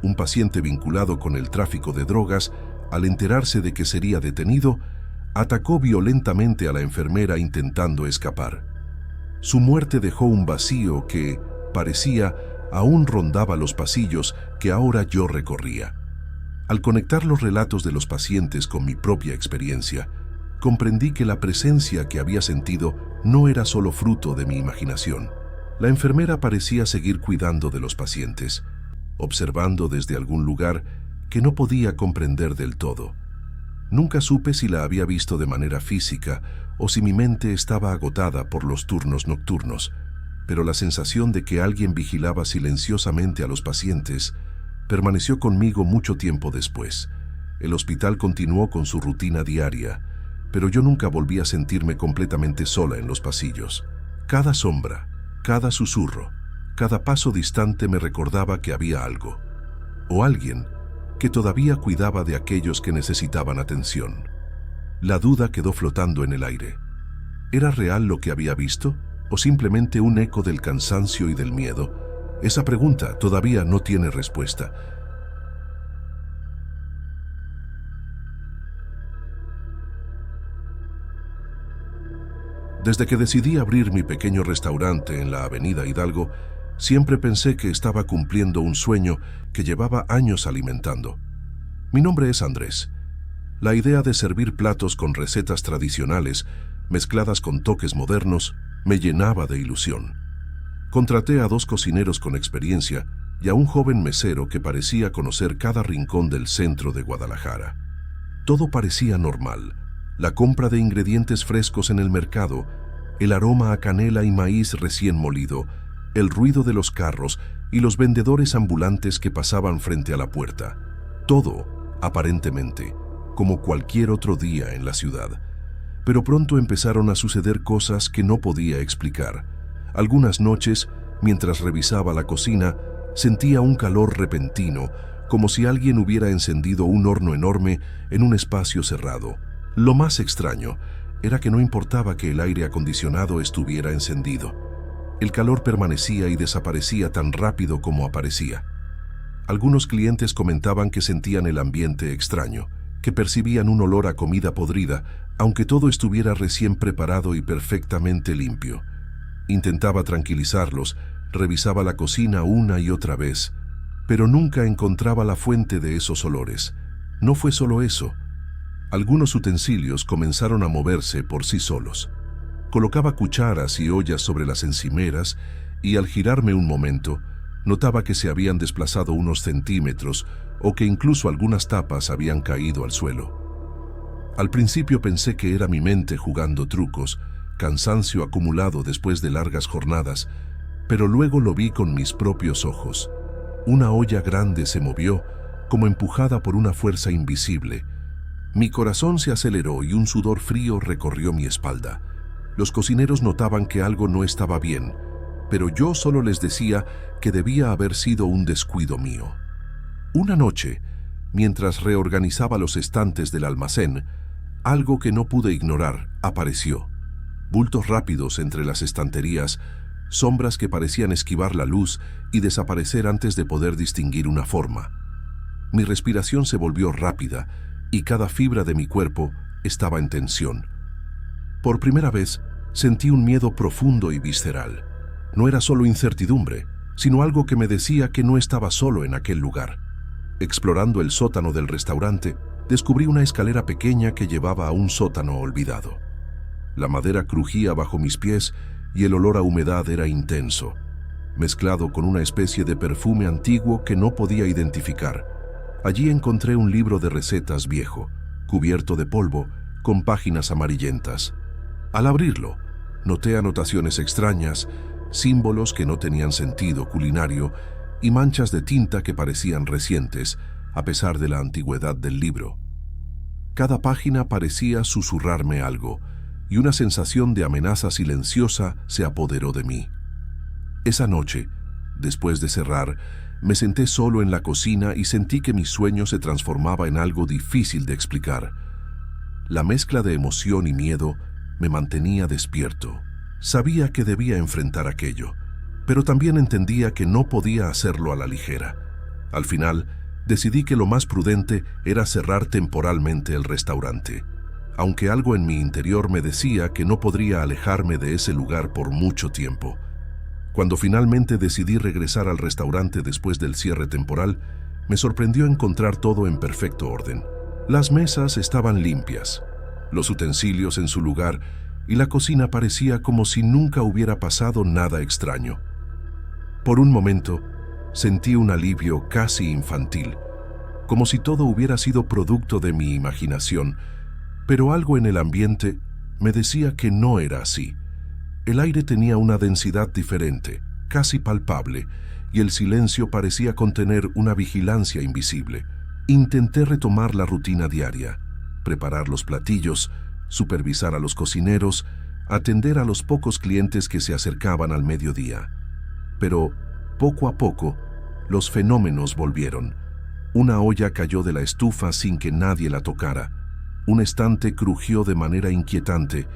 Un paciente vinculado con el tráfico de drogas, al enterarse de que sería detenido, atacó violentamente a la enfermera intentando escapar. Su muerte dejó un vacío que, parecía, aún rondaba los pasillos que ahora yo recorría. Al conectar los relatos de los pacientes con mi propia experiencia, comprendí que la presencia que había sentido no era solo fruto de mi imaginación. La enfermera parecía seguir cuidando de los pacientes, observando desde algún lugar que no podía comprender del todo. Nunca supe si la había visto de manera física o si mi mente estaba agotada por los turnos nocturnos, pero la sensación de que alguien vigilaba silenciosamente a los pacientes permaneció conmigo mucho tiempo después. El hospital continuó con su rutina diaria, pero yo nunca volví a sentirme completamente sola en los pasillos. Cada sombra, cada susurro, cada paso distante me recordaba que había algo, o alguien, que todavía cuidaba de aquellos que necesitaban atención. La duda quedó flotando en el aire. ¿Era real lo que había visto, o simplemente un eco del cansancio y del miedo? Esa pregunta todavía no tiene respuesta. Desde que decidí abrir mi pequeño restaurante en la Avenida Hidalgo, siempre pensé que estaba cumpliendo un sueño que llevaba años alimentando. Mi nombre es Andrés. La idea de servir platos con recetas tradicionales, mezcladas con toques modernos, me llenaba de ilusión. Contraté a 2 cocineros con experiencia y a un joven mesero que parecía conocer cada rincón del centro de Guadalajara. Todo parecía normal: la compra de ingredientes frescos en el mercado, el aroma a canela y maíz recién molido, el ruido de los carros y los vendedores ambulantes que pasaban frente a la puerta. Todo, aparentemente, como cualquier otro día en la ciudad. Pero pronto empezaron a suceder cosas que no podía explicar. Algunas noches, mientras revisaba la cocina, sentía un calor repentino, como si alguien hubiera encendido un horno enorme en un espacio cerrado. Lo más extraño era que no importaba que el aire acondicionado estuviera encendido. El calor permanecía y desaparecía tan rápido como aparecía. Algunos clientes comentaban que sentían el ambiente extraño, que percibían un olor a comida podrida, aunque todo estuviera recién preparado y perfectamente limpio. Intentaba tranquilizarlos, revisaba la cocina una y otra vez, pero nunca encontraba la fuente de esos olores. No fue solo eso. Algunos utensilios comenzaron a moverse por sí solos. Colocaba cucharas y ollas sobre las encimeras y al girarme un momento, notaba que se habían desplazado unos centímetros o que incluso algunas tapas habían caído al suelo. Al principio pensé que era mi mente jugando trucos, cansancio acumulado después de largas jornadas, pero luego lo vi con mis propios ojos. Una olla grande se movió, como empujada por una fuerza invisible. Mi corazón se aceleró y un sudor frío recorrió mi espalda. Los cocineros notaban que algo no estaba bien, pero yo solo les decía que debía haber sido un descuido mío. Una noche, mientras reorganizaba los estantes del almacén, algo que no pude ignorar apareció. Bultos rápidos entre las estanterías, sombras que parecían esquivar la luz y desaparecer antes de poder distinguir una forma. Mi respiración se volvió rápida y cada fibra de mi cuerpo estaba en tensión. Por primera vez, sentí un miedo profundo y visceral. No era solo incertidumbre, sino algo que me decía que no estaba solo en aquel lugar. Explorando el sótano del restaurante, descubrí una escalera pequeña que llevaba a un sótano olvidado. La madera crujía bajo mis pies y el olor a humedad era intenso, mezclado con una especie de perfume antiguo que no podía identificar. Allí encontré un libro de recetas viejo, cubierto de polvo, con páginas amarillentas. Al abrirlo, noté anotaciones extrañas, símbolos que no tenían sentido culinario y manchas de tinta que parecían recientes, a pesar de la antigüedad del libro. Cada página parecía susurrarme algo, y una sensación de amenaza silenciosa se apoderó de mí. Esa noche, después de cerrar, me senté solo en la cocina y sentí que mi sueño se transformaba en algo difícil de explicar. La mezcla de emoción y miedo me mantenía despierto. Sabía que debía enfrentar aquello, pero también entendía que no podía hacerlo a la ligera. Al final, decidí que lo más prudente era cerrar temporalmente el restaurante, aunque algo en mi interior me decía que no podría alejarme de ese lugar por mucho tiempo. Cuando finalmente decidí regresar al restaurante después del cierre temporal, me sorprendió encontrar todo en perfecto orden. Las mesas estaban limpias, los utensilios en su lugar y la cocina parecía como si nunca hubiera pasado nada extraño. Por un momento, sentí un alivio casi infantil, como si todo hubiera sido producto de mi imaginación, pero algo en el ambiente me decía que no era así. El aire tenía una densidad diferente, casi palpable, y el silencio parecía contener una vigilancia invisible. Intenté retomar la rutina diaria, preparar los platillos, supervisar a los cocineros, atender a los pocos clientes que se acercaban al mediodía. Pero, poco a poco, los fenómenos volvieron. Una olla cayó de la estufa sin que nadie la tocara. Un estante crujió de manera inquietante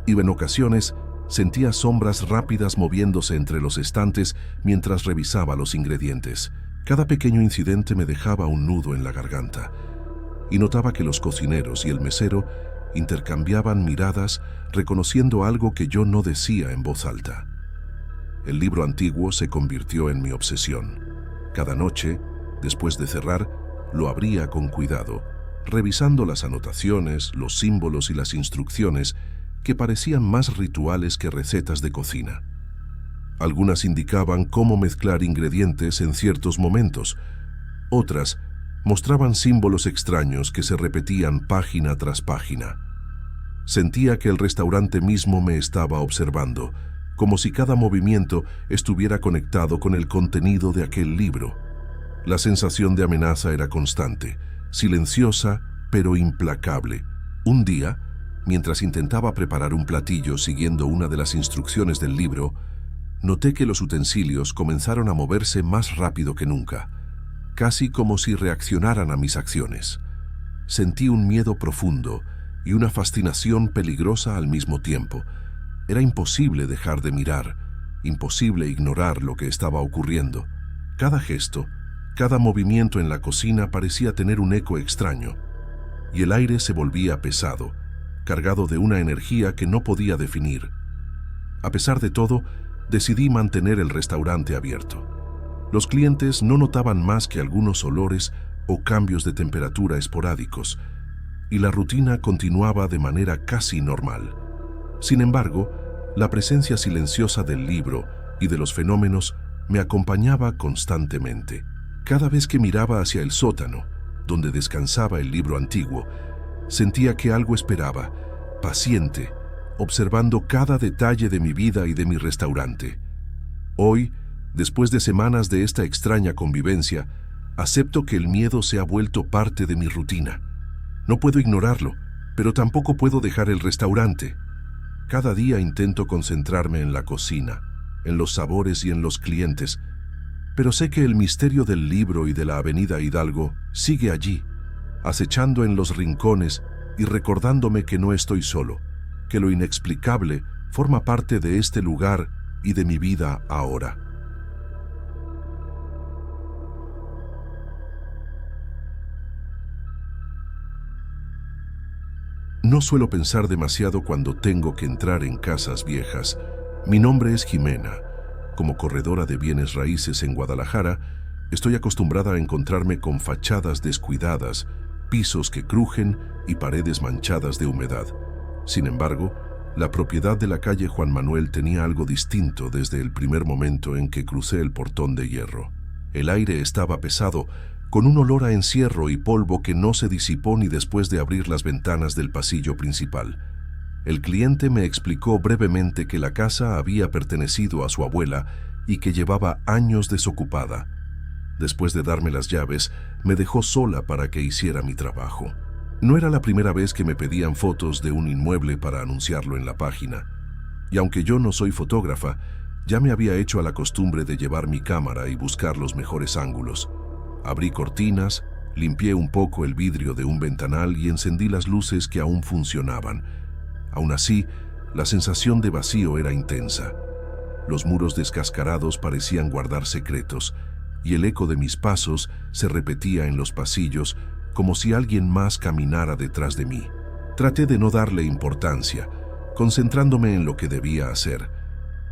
y en ocasiones sentía sombras rápidas moviéndose entre los estantes mientras revisaba los ingredientes. Cada pequeño incidente me dejaba un nudo en la garganta y notaba que los cocineros y el mesero intercambiaban miradas reconociendo algo que yo no decía en voz alta. El libro antiguo se convirtió en mi obsesión. Cada noche, después de cerrar, lo abría con cuidado, revisando las anotaciones, los símbolos y las instrucciones que parecían más rituales que recetas de cocina. Algunas indicaban cómo mezclar ingredientes en ciertos momentos, otras mostraban símbolos extraños que se repetían página tras página. Sentía que el restaurante mismo me estaba observando, como si cada movimiento estuviera conectado con el contenido de aquel libro. La sensación de amenaza era constante, silenciosa pero implacable. Un día, mientras intentaba preparar un platillo siguiendo una de las instrucciones del libro, noté que los utensilios comenzaron a moverse más rápido que nunca, casi como si reaccionaran a mis acciones. Sentí un miedo profundo y una fascinación peligrosa al mismo tiempo. Era imposible dejar de mirar, imposible ignorar lo que estaba ocurriendo. Cada gesto, cada movimiento en la cocina parecía tener un eco extraño, y el aire se volvía pesado, cargado de una energía que no podía definir. A pesar de todo, decidí mantener el restaurante abierto. Los clientes no notaban más que algunos olores o cambios de temperatura esporádicos, y la rutina continuaba de manera casi normal. Sin embargo, la presencia silenciosa del libro y de los fenómenos me acompañaba constantemente. Cada vez que miraba hacia el sótano, donde descansaba el libro antiguo, sentía que algo esperaba, paciente, observando cada detalle de mi vida y de mi restaurante. Hoy, después de semanas de esta extraña convivencia, acepto que el miedo se ha vuelto parte de mi rutina. No puedo ignorarlo, pero tampoco puedo dejar el restaurante. Cada día intento concentrarme en la cocina, en los sabores y en los clientes, pero sé que el misterio del libro y de la Avenida Hidalgo sigue allí, acechando en los rincones y recordándome que no estoy solo, que lo inexplicable forma parte de este lugar y de mi vida ahora. No suelo pensar demasiado cuando tengo que entrar en casas viejas. Mi nombre es Jimena. Como corredora de bienes raíces en Guadalajara, estoy acostumbrada a encontrarme con fachadas descuidadas, pisos que crujen y paredes manchadas de humedad. Sin embargo, la propiedad de la calle Juan Manuel tenía algo distinto desde el primer momento en que crucé el portón de hierro. El aire estaba pesado, con un olor a encierro y polvo que no se disipó ni después de abrir las ventanas del pasillo principal. El cliente me explicó brevemente que la casa había pertenecido a su abuela y que llevaba años desocupada. Después de darme las llaves, me dejó sola para que hiciera mi trabajo. No era la primera vez que me pedían fotos de un inmueble para anunciarlo en la página, y aunque yo no soy fotógrafa, ya me había hecho a la costumbre de llevar mi cámara y buscar los mejores ángulos. Abrí cortinas, limpié un poco el vidrio de un ventanal y encendí las luces que aún funcionaban. Aún así, la sensación de vacío era intensa. Los muros descascarados parecían guardar secretos, y el eco de mis pasos se repetía en los pasillos como si alguien más caminara detrás de mí. Traté de no darle importancia, concentrándome en lo que debía hacer.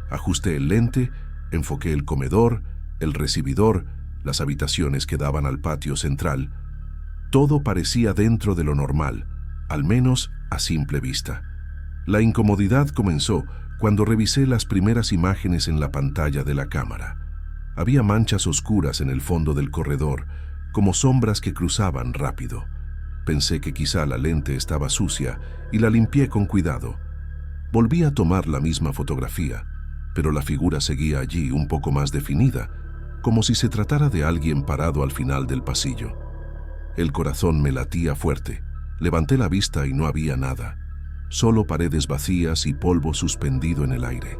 Ajusté el lente, enfoqué el comedor, el recibidor, las habitaciones que daban al patio central. Todo parecía dentro de lo normal, al menos a simple vista. La incomodidad comenzó cuando revisé las primeras imágenes en la pantalla de la cámara. Había manchas oscuras en el fondo del corredor, como sombras que cruzaban rápido. Pensé que quizá la lente estaba sucia y la limpié con cuidado. Volví a tomar la misma fotografía, pero la figura seguía allí un poco más definida, como si se tratara de alguien parado al final del pasillo. El corazón me latía fuerte. Levanté la vista y no había nada, solo paredes vacías y polvo suspendido en el aire.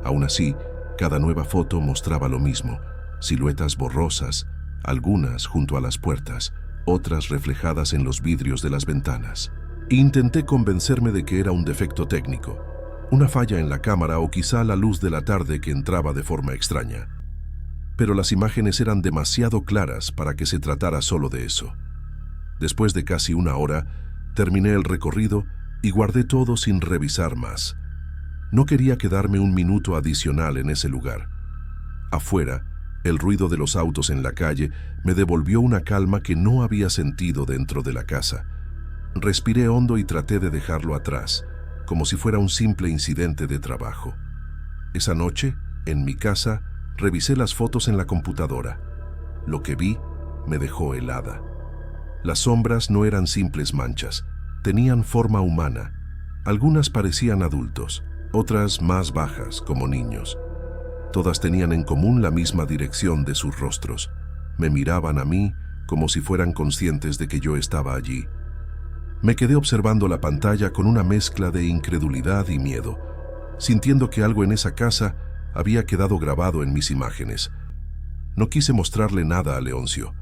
Aún así, cada nueva foto mostraba lo mismo, siluetas borrosas, algunas junto a las puertas, otras reflejadas en los vidrios de las ventanas. Intenté convencerme de que era un defecto técnico, una falla en la cámara o quizá la luz de la tarde que entraba de forma extraña. Pero las imágenes eran demasiado claras para que se tratara solo de eso. Después de casi una hora, terminé el recorrido y guardé todo sin revisar más. No quería quedarme un minuto adicional en ese lugar. Afuera, el ruido de los autos en la calle me devolvió una calma que no había sentido dentro de la casa. Respiré hondo y traté de dejarlo atrás, como si fuera un simple incidente de trabajo. Esa noche, en mi casa, revisé las fotos en la computadora. Lo que vi me dejó helada. Las sombras no eran simples manchas, tenían forma humana, Algunas parecían adultos, otras más bajas, como niños. Todas tenían en común la misma dirección de sus rostros. Me miraban a mí como si fueran conscientes de que yo estaba allí. Me quedé observando la pantalla con una mezcla de incredulidad y miedo, sintiendo que algo en esa casa había quedado grabado en mis imágenes. No quise mostrarle nada a Leoncio.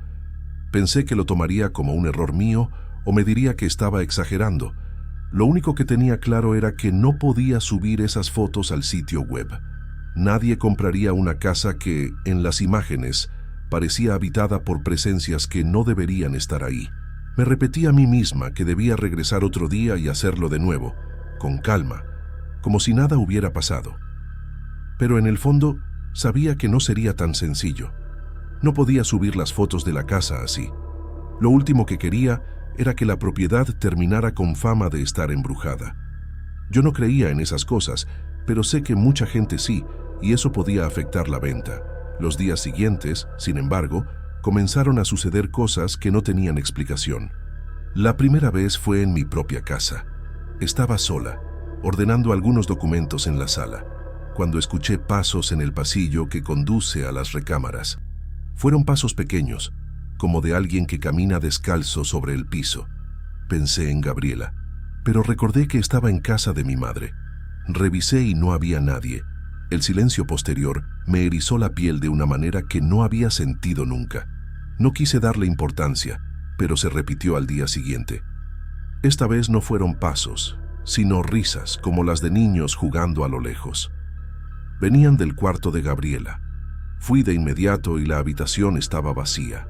Pensé que lo tomaría como un error mío o me diría que estaba exagerando. Lo único que tenía claro era que no podía subir esas fotos al sitio web. Nadie compraría una casa que, en las imágenes, parecía habitada por presencias que no deberían estar ahí. Me repetí a mí misma que debía regresar otro día y hacerlo de nuevo, con calma, como si nada hubiera pasado. Pero en el fondo, sabía que no sería tan sencillo. No podía subir las fotos de la casa así. Lo último que quería era que la propiedad terminara con fama de estar embrujada. Yo no creía en esas cosas, pero sé que mucha gente sí, y eso podía afectar la venta. Los días siguientes, sin embargo, comenzaron a suceder cosas que no tenían explicación. La primera vez fue en mi propia casa. Estaba sola, ordenando algunos documentos en la sala, cuando escuché pasos en el pasillo que conduce a las recámaras. Fueron pasos pequeños, como de alguien que camina descalzo sobre el piso. Pensé en Gabriela, pero recordé que estaba en casa de mi madre. Revisé y no había nadie. El silencio posterior me erizó la piel de una manera que no había sentido nunca. No quise darle importancia, pero se repitió al día siguiente. Esta vez no fueron pasos, sino risas como las de niños jugando a lo lejos. Venían del cuarto de Gabriela. Fui de inmediato y la habitación estaba vacía.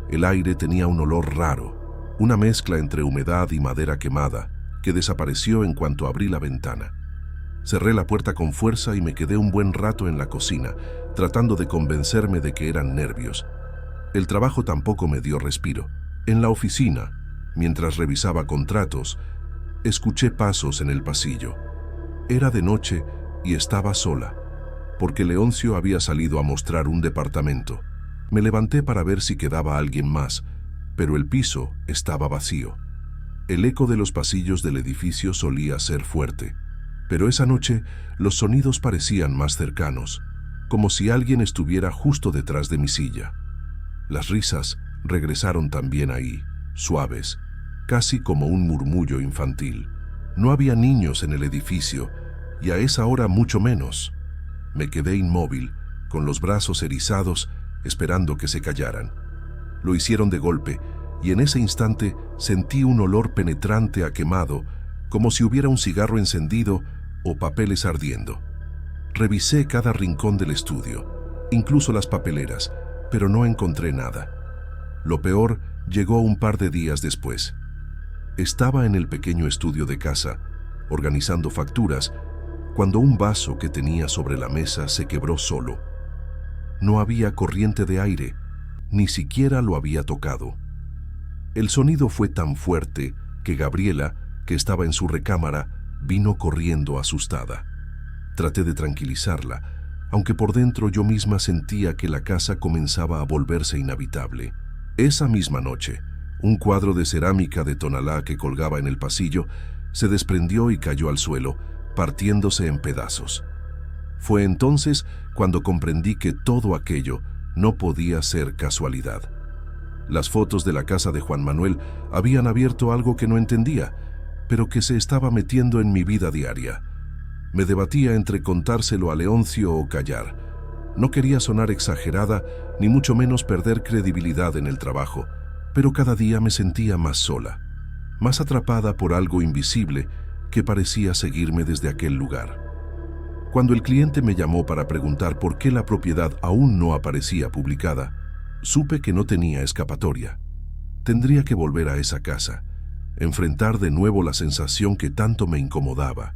El aire tenía un olor raro, una mezcla entre humedad y madera quemada, que desapareció en cuanto abrí la ventana. Cerré la puerta con fuerza y me quedé un buen rato en la cocina, tratando de convencerme de que eran nervios. El trabajo tampoco me dio respiro. En la oficina, mientras revisaba contratos, escuché pasos en el pasillo. Era de noche y estaba sola, porque Leoncio había salido a mostrar un departamento. Me levanté para ver si quedaba alguien más, pero el piso estaba vacío. El eco de los pasillos del edificio solía ser fuerte, pero esa noche los sonidos parecían más cercanos, como si alguien estuviera justo detrás de mi silla. Las risas regresaron también ahí, suaves, casi como un murmullo infantil. No había niños en el edificio, y a esa hora mucho menos. Me quedé inmóvil, con los brazos erizados, esperando que se callaran. Lo hicieron de golpe, y en ese instante sentí un olor penetrante a quemado, como si hubiera un cigarro encendido o papeles ardiendo. Revisé cada rincón del estudio, incluso las papeleras, pero no encontré nada. Lo peor llegó un par de días después. Estaba en el pequeño estudio de casa, organizando facturas, cuando un vaso que tenía sobre la mesa se quebró solo. No había corriente de aire, ni siquiera lo había tocado. El sonido fue tan fuerte que Gabriela, que estaba en su recámara, vino corriendo asustada. Traté de tranquilizarla, aunque por dentro yo misma sentía que la casa comenzaba a volverse inhabitable. Esa misma noche, un cuadro de cerámica de tonalá que colgaba en el pasillo se desprendió y cayó al suelo, partiéndose en pedazos. Fue entonces cuando comprendí que todo aquello no podía ser casualidad. Las fotos de la casa de Juan Manuel habían abierto algo que no entendía, pero que se estaba metiendo en mi vida diaria. Me debatía entre contárselo a Leoncio o callar. No quería sonar exagerada, ni mucho menos perder credibilidad en el trabajo, pero cada día me sentía más sola, más atrapada por algo invisible que parecía seguirme desde aquel lugar. Cuando el cliente me llamó para preguntar por qué la propiedad aún no aparecía publicada, supe que no tenía escapatoria. Tendría que volver a esa casa, enfrentar de nuevo la sensación que tanto me incomodaba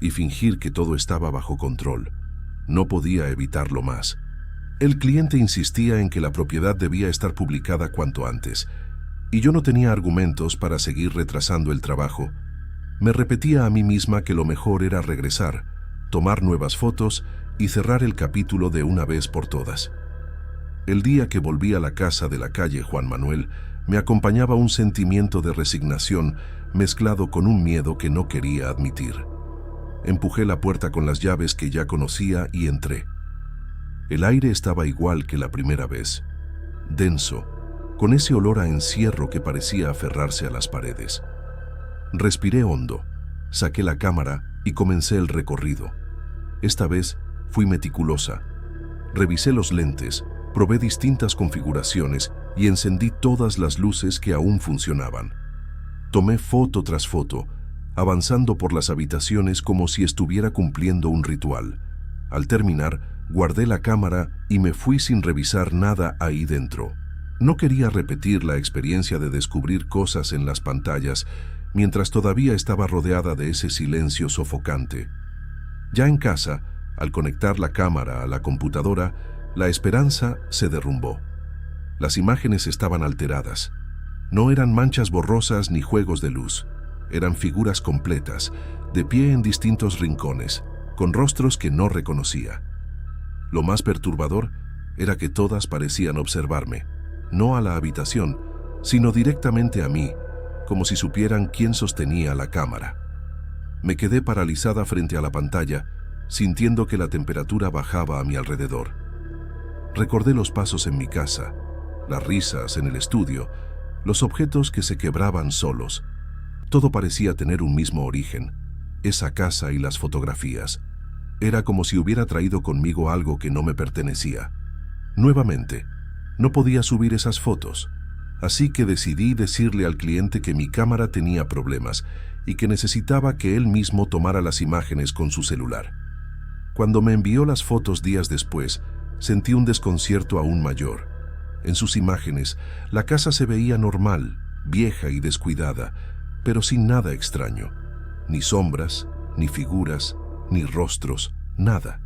y fingir que todo estaba bajo control. No podía evitarlo más. El cliente insistía en que la propiedad debía estar publicada cuanto antes, y yo no tenía argumentos para seguir retrasando el trabajo. Me repetía a mí misma que lo mejor era regresar, tomar nuevas fotos y cerrar el capítulo de una vez por todas. El día que volví a la casa de la calle Juan Manuel, me acompañaba un sentimiento de resignación mezclado con un miedo que no quería admitir. Empujé la puerta con las llaves que ya conocía y entré. El aire estaba igual que la primera vez, denso, con ese olor a encierro que parecía aferrarse a las paredes. Respiré hondo, saqué la cámara y comencé el recorrido. Esta vez fui meticulosa. Revisé los lentes, probé distintas configuraciones y encendí todas las luces que aún funcionaban. Tomé foto tras foto, avanzando por las habitaciones como si estuviera cumpliendo un ritual. Al terminar, guardé la cámara y me fui sin revisar nada ahí dentro. No quería repetir la experiencia de descubrir cosas en las pantallas mientras todavía estaba rodeada de ese silencio sofocante. Ya en casa, al conectar la cámara a la computadora, la esperanza se derrumbó. Las imágenes estaban alteradas. No eran manchas borrosas ni juegos de luz. Eran figuras completas, de pie en distintos rincones, con rostros que no reconocía. Lo más perturbador era que todas parecían observarme, no a la habitación, sino directamente a mí, como si supieran quién sostenía la cámara. Me quedé paralizada frente a la pantalla, sintiendo que la temperatura bajaba a mi alrededor. Recordé los pasos en mi casa, las risas en el estudio, los objetos que se quebraban solos. Todo parecía tener un mismo origen, esa casa y las fotografías. Era como si hubiera traído conmigo algo que no me pertenecía. Nuevamente, no podía subir esas fotos, así que decidí decirle al cliente que mi cámara tenía problemas y que necesitaba que él mismo tomara las imágenes con su celular. Cuando me envió las fotos días después, sentí un desconcierto aún mayor. En sus imágenes, la casa se veía normal, vieja y descuidada, pero sin nada extraño. Ni sombras, ni figuras, ni rostros, nada.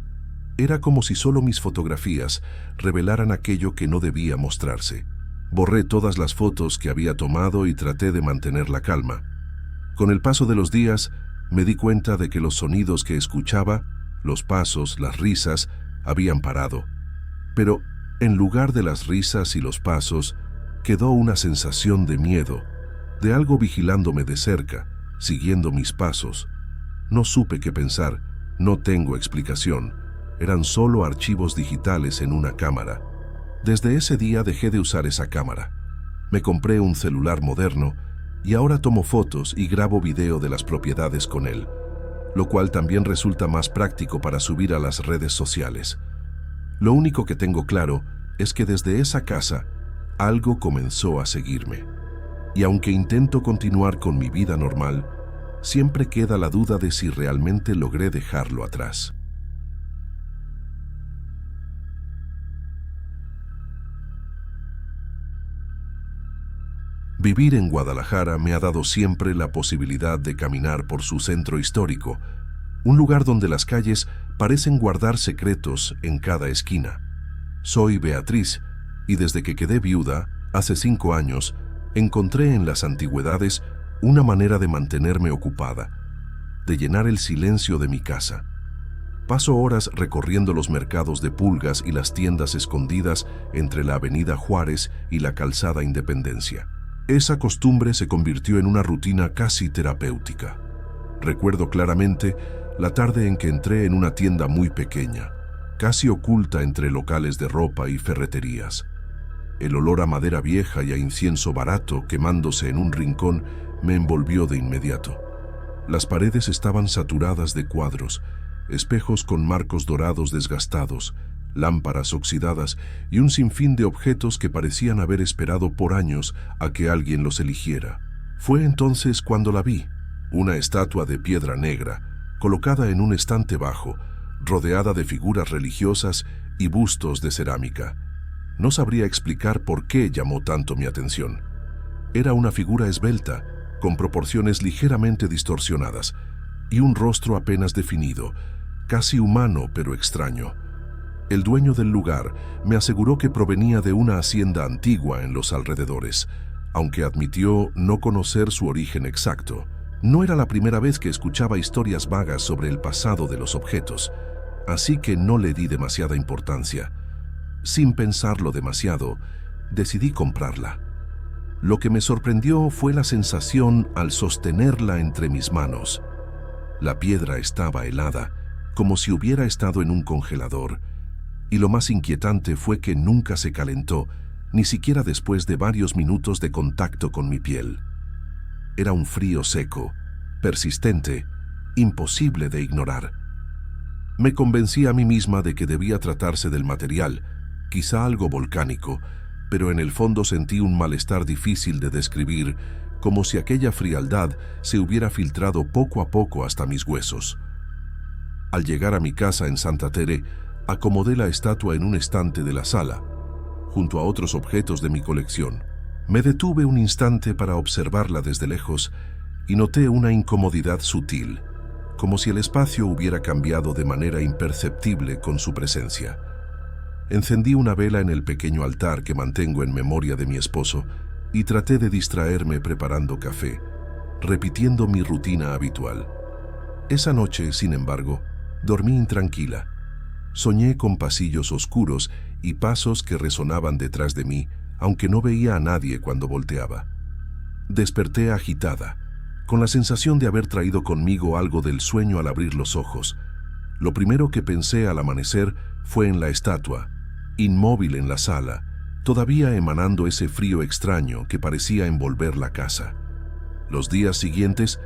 Era como si solo mis fotografías revelaran aquello que no debía mostrarse. Borré todas las fotos que había tomado y traté de mantener la calma. Con el paso de los días, me di cuenta de que los sonidos que escuchaba, los pasos, las risas, habían parado. Pero en lugar de las risas y los pasos, quedó una sensación de miedo, de algo vigilándome de cerca, siguiendo mis pasos. No supe qué pensar, no tengo explicación. Eran solo archivos digitales en una cámara. Desde ese día dejé de usar esa cámara. Me compré un celular moderno y ahora tomo fotos y grabo video de las propiedades con él, lo cual también resulta más práctico para subir a las redes sociales. Lo único que tengo claro es que desde esa casa algo comenzó a seguirme. Y aunque intento continuar con mi vida normal, siempre queda la duda de si realmente logré dejarlo atrás. Vivir en Guadalajara me ha dado siempre la posibilidad de caminar por su centro histórico, un lugar donde las calles parecen guardar secretos en cada esquina. Soy Beatriz y desde que quedé viuda, hace 5 años, encontré en las antigüedades una manera de mantenerme ocupada, de llenar el silencio de mi casa. Paso horas recorriendo los mercados de pulgas y las tiendas escondidas entre la Avenida Juárez y la Calzada Independencia. Esa costumbre se convirtió en una rutina casi terapéutica. Recuerdo claramente la tarde en que entré en una tienda muy pequeña, casi oculta entre locales de ropa y ferreterías. El olor a madera vieja y a incienso barato quemándose en un rincón me envolvió de inmediato. Las paredes estaban saturadas de cuadros, espejos con marcos dorados desgastados, lámparas oxidadas y un sinfín de objetos que parecían haber esperado por años a que alguien los eligiera. Fue entonces cuando la vi, una estatua de piedra negra, colocada en un estante bajo, rodeada de figuras religiosas y bustos de cerámica. No sabría explicar por qué llamó tanto mi atención. Era una figura esbelta, con proporciones ligeramente distorsionadas, y un rostro apenas definido, casi humano pero extraño. El dueño del lugar me aseguró que provenía de una hacienda antigua en los alrededores, aunque admitió no conocer su origen exacto. No era la primera vez que escuchaba historias vagas sobre el pasado de los objetos, así que no le di demasiada importancia. Sin pensarlo demasiado, decidí comprarla. Lo que me sorprendió fue la sensación al sostenerla entre mis manos. La piedra estaba helada, como si hubiera estado en un congelador, y lo más inquietante fue que nunca se calentó, ni siquiera después de varios minutos de contacto con mi piel. Era un frío seco, persistente, imposible de ignorar. Me convencí a mí misma de que debía tratarse del material, quizá algo volcánico, pero en el fondo sentí un malestar difícil de describir, como si aquella frialdad se hubiera filtrado poco a poco hasta mis huesos. Al llegar a mi casa en Santa Tere, acomodé la estatua en un estante de la sala, junto a otros objetos de mi colección. Me detuve un instante para observarla desde lejos y noté una incomodidad sutil, como si el espacio hubiera cambiado de manera imperceptible con su presencia. Encendí una vela en el pequeño altar que mantengo en memoria de mi esposo y traté de distraerme preparando café, repitiendo mi rutina habitual. Esa noche, sin embargo, dormí intranquila. Soñé con pasillos oscuros y pasos que resonaban detrás de mí, aunque no veía a nadie cuando volteaba. Desperté agitada, con la sensación de haber traído conmigo algo del sueño al abrir los ojos. Lo primero que pensé al amanecer fue en la estatua, inmóvil en la sala, todavía emanando ese frío extraño que parecía envolver la casa. Los días siguientes,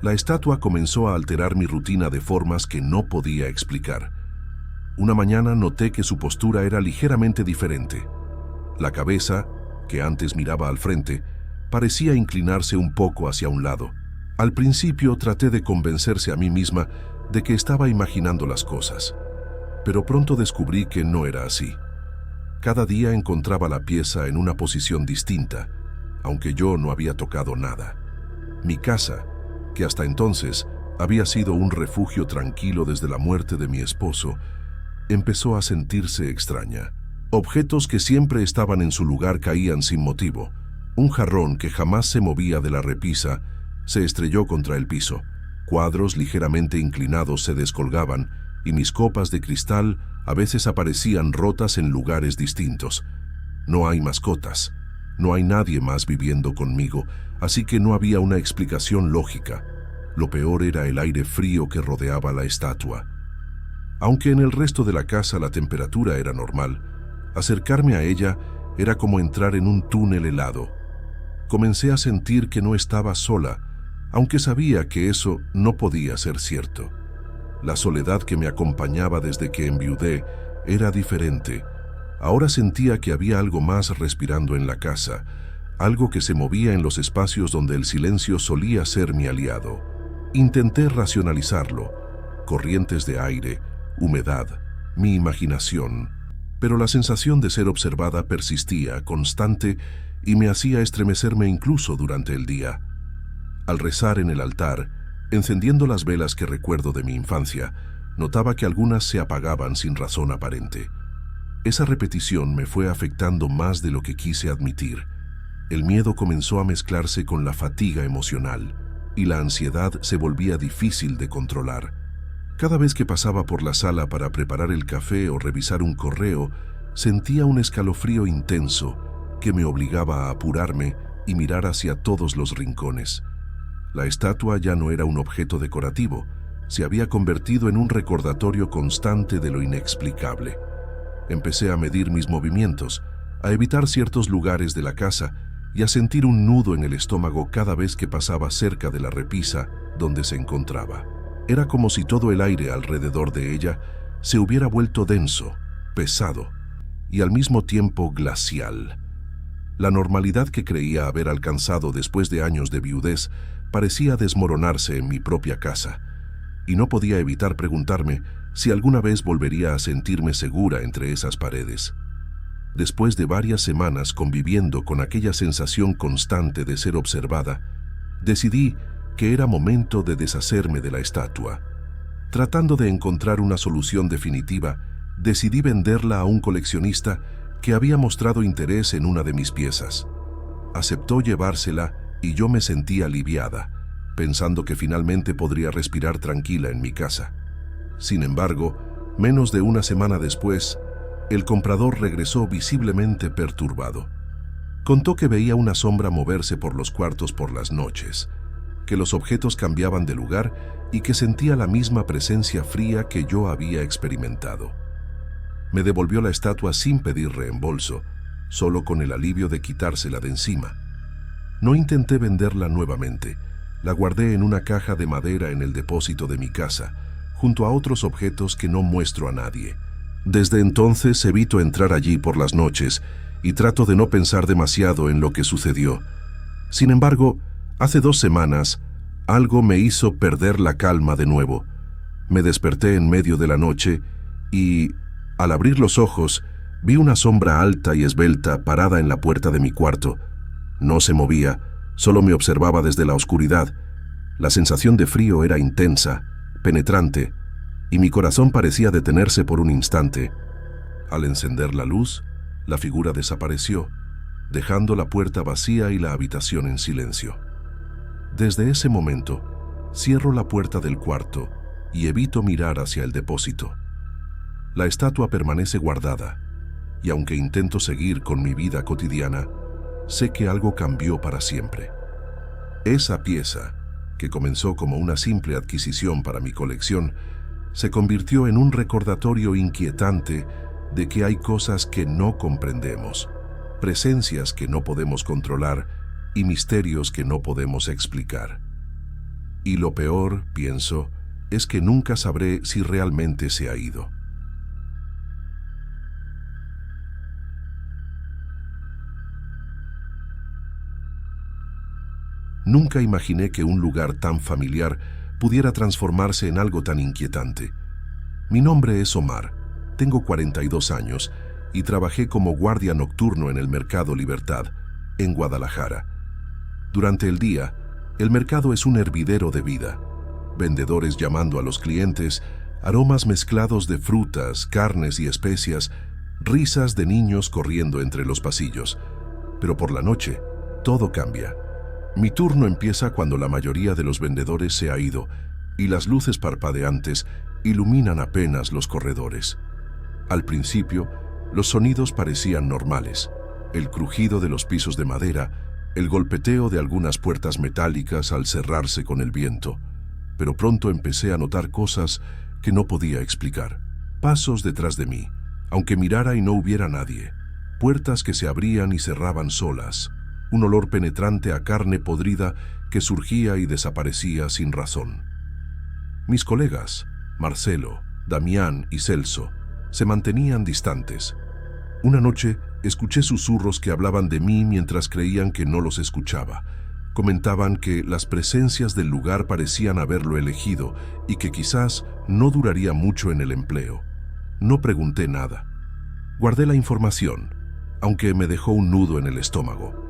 la estatua comenzó a alterar mi rutina de formas que no podía explicar. Una mañana noté que su postura era ligeramente diferente. La cabeza, que antes miraba al frente, parecía inclinarse un poco hacia un lado. Al principio traté de convencerse a mí misma de que estaba imaginando las cosas, pero pronto descubrí que no era así. Cada día encontraba la pieza en una posición distinta, aunque yo no había tocado nada. Mi casa, que hasta entonces había sido un refugio tranquilo desde la muerte de mi esposo, empezó a sentirse extraña. Objetos que siempre estaban en su lugar caían sin motivo. Un jarrón que jamás se movía de la repisa se estrelló contra el piso. Cuadros ligeramente inclinados se descolgaban y mis copas de cristal a veces aparecían rotas en lugares distintos. No hay mascotas, no hay nadie más viviendo conmigo, así que no había una explicación lógica. Lo peor era el aire frío que rodeaba la estatua. Aunque en el resto de la casa la temperatura era normal, acercarme a ella era como entrar en un túnel helado. Comencé a sentir que no estaba sola, aunque sabía que eso no podía ser cierto. La soledad que me acompañaba desde que enviudé era diferente. Ahora sentía que había algo más respirando en la casa, algo que se movía en los espacios donde el silencio solía ser mi aliado. Intenté racionalizarlo: corrientes de aire, humedad, mi imaginación. Pero la sensación de ser observada persistía, constante, y me hacía estremecerme incluso durante el día. Al rezar en el altar, encendiendo las velas que recuerdo de mi infancia, notaba que algunas se apagaban sin razón aparente. Esa repetición me fue afectando más de lo que quise admitir. El miedo comenzó a mezclarse con la fatiga emocional, y la ansiedad se volvía difícil de controlar. Cada vez que pasaba por la sala para preparar el café o revisar un correo, sentía un escalofrío intenso que me obligaba a apurarme y mirar hacia todos los rincones. La estatua ya no era un objeto decorativo, se había convertido en un recordatorio constante de lo inexplicable. Empecé a medir mis movimientos, a evitar ciertos lugares de la casa y a sentir un nudo en el estómago cada vez que pasaba cerca de la repisa donde se encontraba. Era como si todo el aire alrededor de ella se hubiera vuelto denso, pesado y al mismo tiempo glacial. La normalidad que creía haber alcanzado después de años de viudez parecía desmoronarse en mi propia casa, y no podía evitar preguntarme si alguna vez volvería a sentirme segura entre esas paredes. Después de varias semanas conviviendo con aquella sensación constante de ser observada, decidí que era momento de deshacerme de la estatua. Tratando de encontrar una solución definitiva, decidí venderla a un coleccionista que había mostrado interés en una de mis piezas. Aceptó llevársela y yo me sentí aliviada, pensando que finalmente podría respirar tranquila en mi casa. Sin embargo, menos de una semana después, el comprador regresó visiblemente perturbado. Contó que veía una sombra moverse por los cuartos por las noches, que los objetos cambiaban de lugar y que sentía la misma presencia fría que yo había experimentado. Me devolvió la estatua sin pedir reembolso, solo con el alivio de quitársela de encima. No intenté venderla nuevamente. La guardé en una caja de madera en el depósito de mi casa, junto a otros objetos que no muestro a nadie. Desde entonces evito entrar allí por las noches y trato de no pensar demasiado en lo que sucedió. Sin embargo, hace 2 semanas, algo me hizo perder la calma de nuevo. Me desperté en medio de la noche y, al abrir los ojos, vi una sombra alta y esbelta parada en la puerta de mi cuarto. No se movía, solo me observaba desde la oscuridad. La sensación de frío era intensa, penetrante, y mi corazón parecía detenerse por un instante. Al encender la luz, la figura desapareció, dejando la puerta vacía y la habitación en silencio. Desde ese momento, cierro la puerta del cuarto y evito mirar hacia el depósito. La estatua permanece guardada, y aunque intento seguir con mi vida cotidiana, sé que algo cambió para siempre. Esa pieza, que comenzó como una simple adquisición para mi colección, se convirtió en un recordatorio inquietante de que hay cosas que no comprendemos, presencias que no podemos controlar y misterios que no podemos explicar. Y lo peor, pienso, es que nunca sabré si realmente se ha ido. Nunca imaginé que un lugar tan familiar pudiera transformarse en algo tan inquietante. Mi nombre es Omar, tengo 42 años y trabajé como guardia nocturno en el Mercado Libertad, en Guadalajara. Durante el día, el mercado es un hervidero de vida. Vendedores llamando a los clientes, aromas mezclados de frutas, carnes y especias, risas de niños corriendo entre los pasillos. Pero por la noche, todo cambia. Mi turno empieza cuando la mayoría de los vendedores se ha ido y las luces parpadeantes iluminan apenas los corredores. Al principio, los sonidos parecían normales: el crujido de los pisos de madera, el golpeteo de algunas puertas metálicas al cerrarse con el viento. Pero pronto empecé a notar cosas que no podía explicar. Pasos detrás de mí, aunque mirara y no hubiera nadie. Puertas que se abrían y cerraban solas. Un olor penetrante a carne podrida que surgía y desaparecía sin razón. Mis colegas, Marcelo, Damián y Celso, se mantenían distantes. Una noche escuché susurros que hablaban de mí mientras creían que no los escuchaba. Comentaban que las presencias del lugar parecían haberlo elegido y que quizás no duraría mucho en el empleo. No pregunté nada. Guardé la información, aunque me dejó un nudo en el estómago.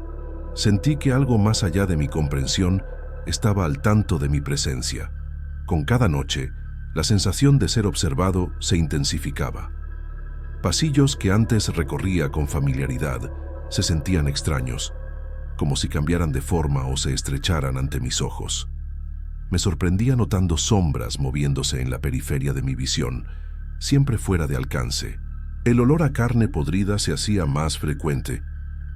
Sentí que algo más allá de mi comprensión estaba al tanto de mi presencia. Con cada noche, la sensación de ser observado se intensificaba. Pasillos que antes recorría con familiaridad se sentían extraños, como si cambiaran de forma o se estrecharan ante mis ojos. Me sorprendía notando sombras moviéndose en la periferia de mi visión, siempre fuera de alcance. El olor a carne podrida se hacía más frecuente,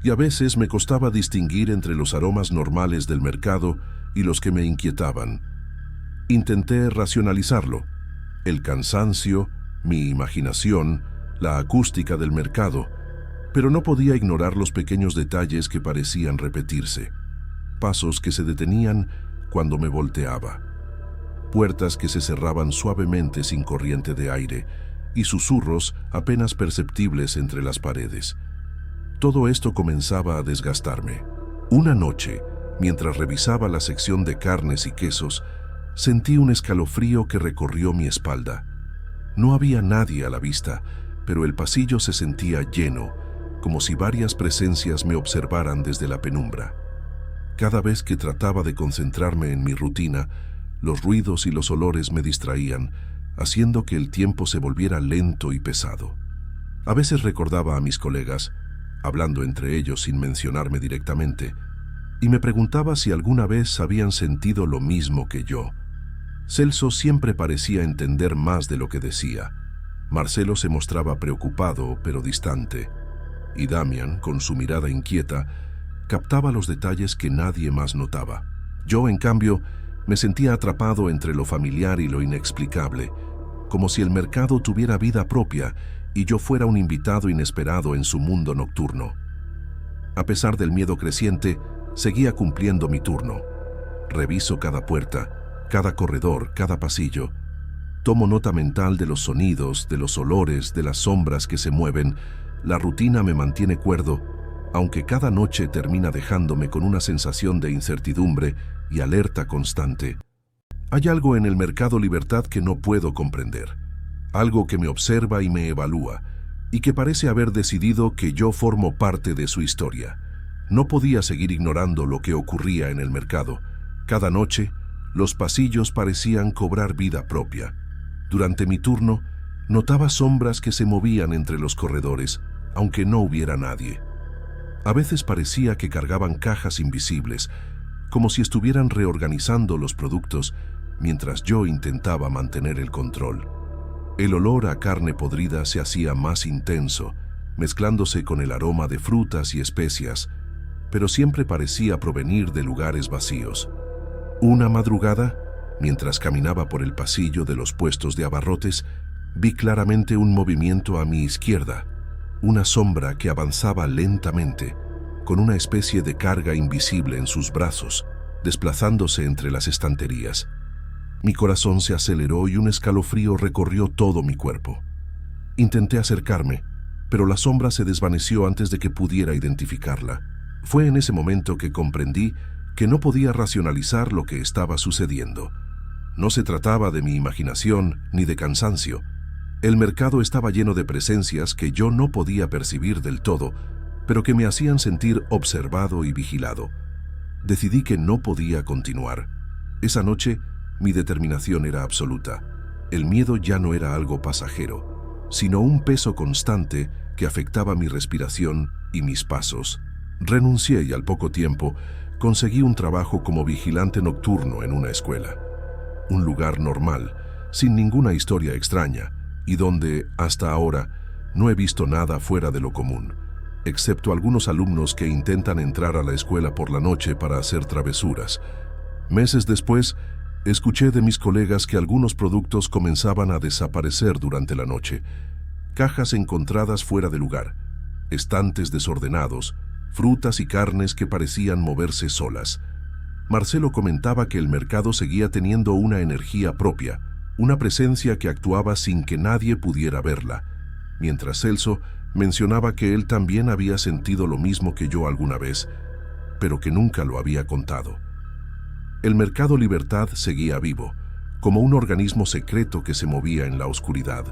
y a veces me costaba distinguir entre los aromas normales del mercado y los que me inquietaban. Intenté racionalizarlo: el cansancio, mi imaginación, la acústica del mercado, pero no podía ignorar los pequeños detalles que parecían repetirse. Pasos que se detenían cuando me volteaba, puertas que se cerraban suavemente sin corriente de aire y susurros apenas perceptibles entre las paredes. Todo esto comenzaba a desgastarme. Una noche, mientras revisaba la sección de carnes y quesos, sentí un escalofrío que recorrió mi espalda. No había nadie a la vista, pero el pasillo se sentía lleno, como si varias presencias me observaran desde la penumbra. Cada vez que trataba de concentrarme en mi rutina, los ruidos y los olores me distraían, haciendo que el tiempo se volviera lento y pesado. A veces recordaba a mis colegas, hablando entre ellos sin mencionarme directamente, y me preguntaba si alguna vez habían sentido lo mismo que yo. Celso siempre parecía entender más de lo que decía. Marcelo se mostraba preocupado pero distante, y Damián, con su mirada inquieta, captaba los detalles que nadie más notaba. Yo, en cambio, me sentía atrapado entre lo familiar y lo inexplicable, como si el mercado tuviera vida propia y yo fuera un invitado inesperado en su mundo nocturno. A pesar del miedo creciente, seguía cumpliendo mi turno. Reviso cada puerta, cada corredor, cada pasillo. Tomo nota mental de los sonidos, de los olores, de las sombras que se mueven. La rutina me mantiene cuerdo, aunque cada noche termina dejándome con una sensación de incertidumbre y alerta constante. Hay algo en el Mercado Libertad que no puedo comprender, algo que me observa y me evalúa, y que parece haber decidido que yo formo parte de su historia. No podía seguir ignorando lo que ocurría en el mercado. Cada noche, los pasillos parecían cobrar vida propia. Durante mi turno, notaba sombras que se movían entre los corredores, aunque no hubiera nadie. A veces parecía que cargaban cajas invisibles, como si estuvieran reorganizando los productos, mientras yo intentaba mantener el control. El olor a carne podrida se hacía más intenso, mezclándose con el aroma de frutas y especias, pero siempre parecía provenir de lugares vacíos. Una madrugada, mientras caminaba por el pasillo de los puestos de abarrotes, vi claramente un movimiento a mi izquierda, una sombra que avanzaba lentamente, con una especie de carga invisible en sus brazos, desplazándose entre las estanterías. Mi corazón se aceleró y un escalofrío recorrió todo mi cuerpo. Intenté acercarme, pero la sombra se desvaneció antes de que pudiera identificarla. Fue en ese momento que comprendí que no podía racionalizar lo que estaba sucediendo. No se trataba de mi imaginación ni de cansancio. El mercado estaba lleno de presencias que yo no podía percibir del todo, pero que me hacían sentir observado y vigilado. Decidí que no podía continuar. Esa noche, mi determinación era absoluta. El miedo ya no era algo pasajero, sino un peso constante que afectaba mi respiración y mis pasos. Renuncié y al poco tiempo conseguí un trabajo como vigilante nocturno en una escuela. Un lugar normal, sin ninguna historia extraña, y donde, hasta ahora, no he visto nada fuera de lo común, excepto algunos alumnos que intentan entrar a la escuela por la noche para hacer travesuras. Meses después, escuché de mis colegas que algunos productos comenzaban a desaparecer durante la noche. Cajas encontradas fuera de lugar, estantes desordenados, frutas y carnes que parecían moverse solas. Marcelo comentaba que el mercado seguía teniendo una energía propia, una presencia que actuaba sin que nadie pudiera verla, mientras Celso mencionaba que él también había sentido lo mismo que yo alguna vez, pero que nunca lo había contado. El Mercado Libertad seguía vivo, como un organismo secreto que se movía en la oscuridad.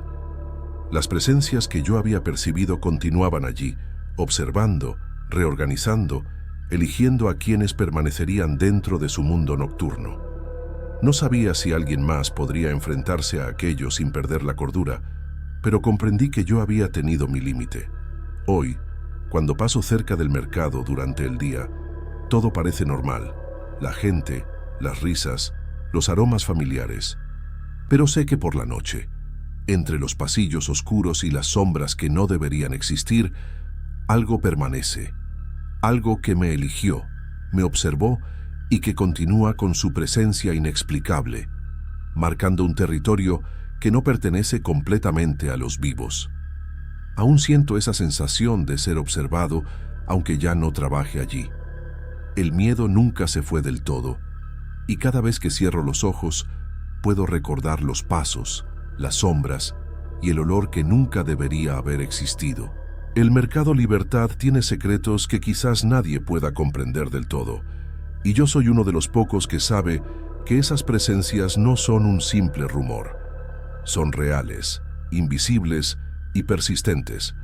Las presencias que yo había percibido continuaban allí, observando, reorganizando, eligiendo a quienes permanecerían dentro de su mundo nocturno. No sabía si alguien más podría enfrentarse a aquello sin perder la cordura, pero comprendí que yo había tenido mi límite. Hoy, cuando paso cerca del mercado durante el día, todo parece normal, la gente, las risas, los aromas familiares. Pero sé que por la noche, entre los pasillos oscuros y las sombras que no deberían existir, algo permanece, algo que me eligió, me observó y que continúa con su presencia inexplicable, marcando un territorio que no pertenece completamente a los vivos. Aún siento esa sensación de ser observado, aunque ya no trabaje allí. El miedo nunca se fue del todo, y cada vez que cierro los ojos, puedo recordar los pasos, las sombras y el olor que nunca debería haber existido. El Mercado Libertad tiene secretos que quizás nadie pueda comprender del todo, y yo soy uno de los pocos que sabe que esas presencias no son un simple rumor. Son reales, invisibles y persistentes,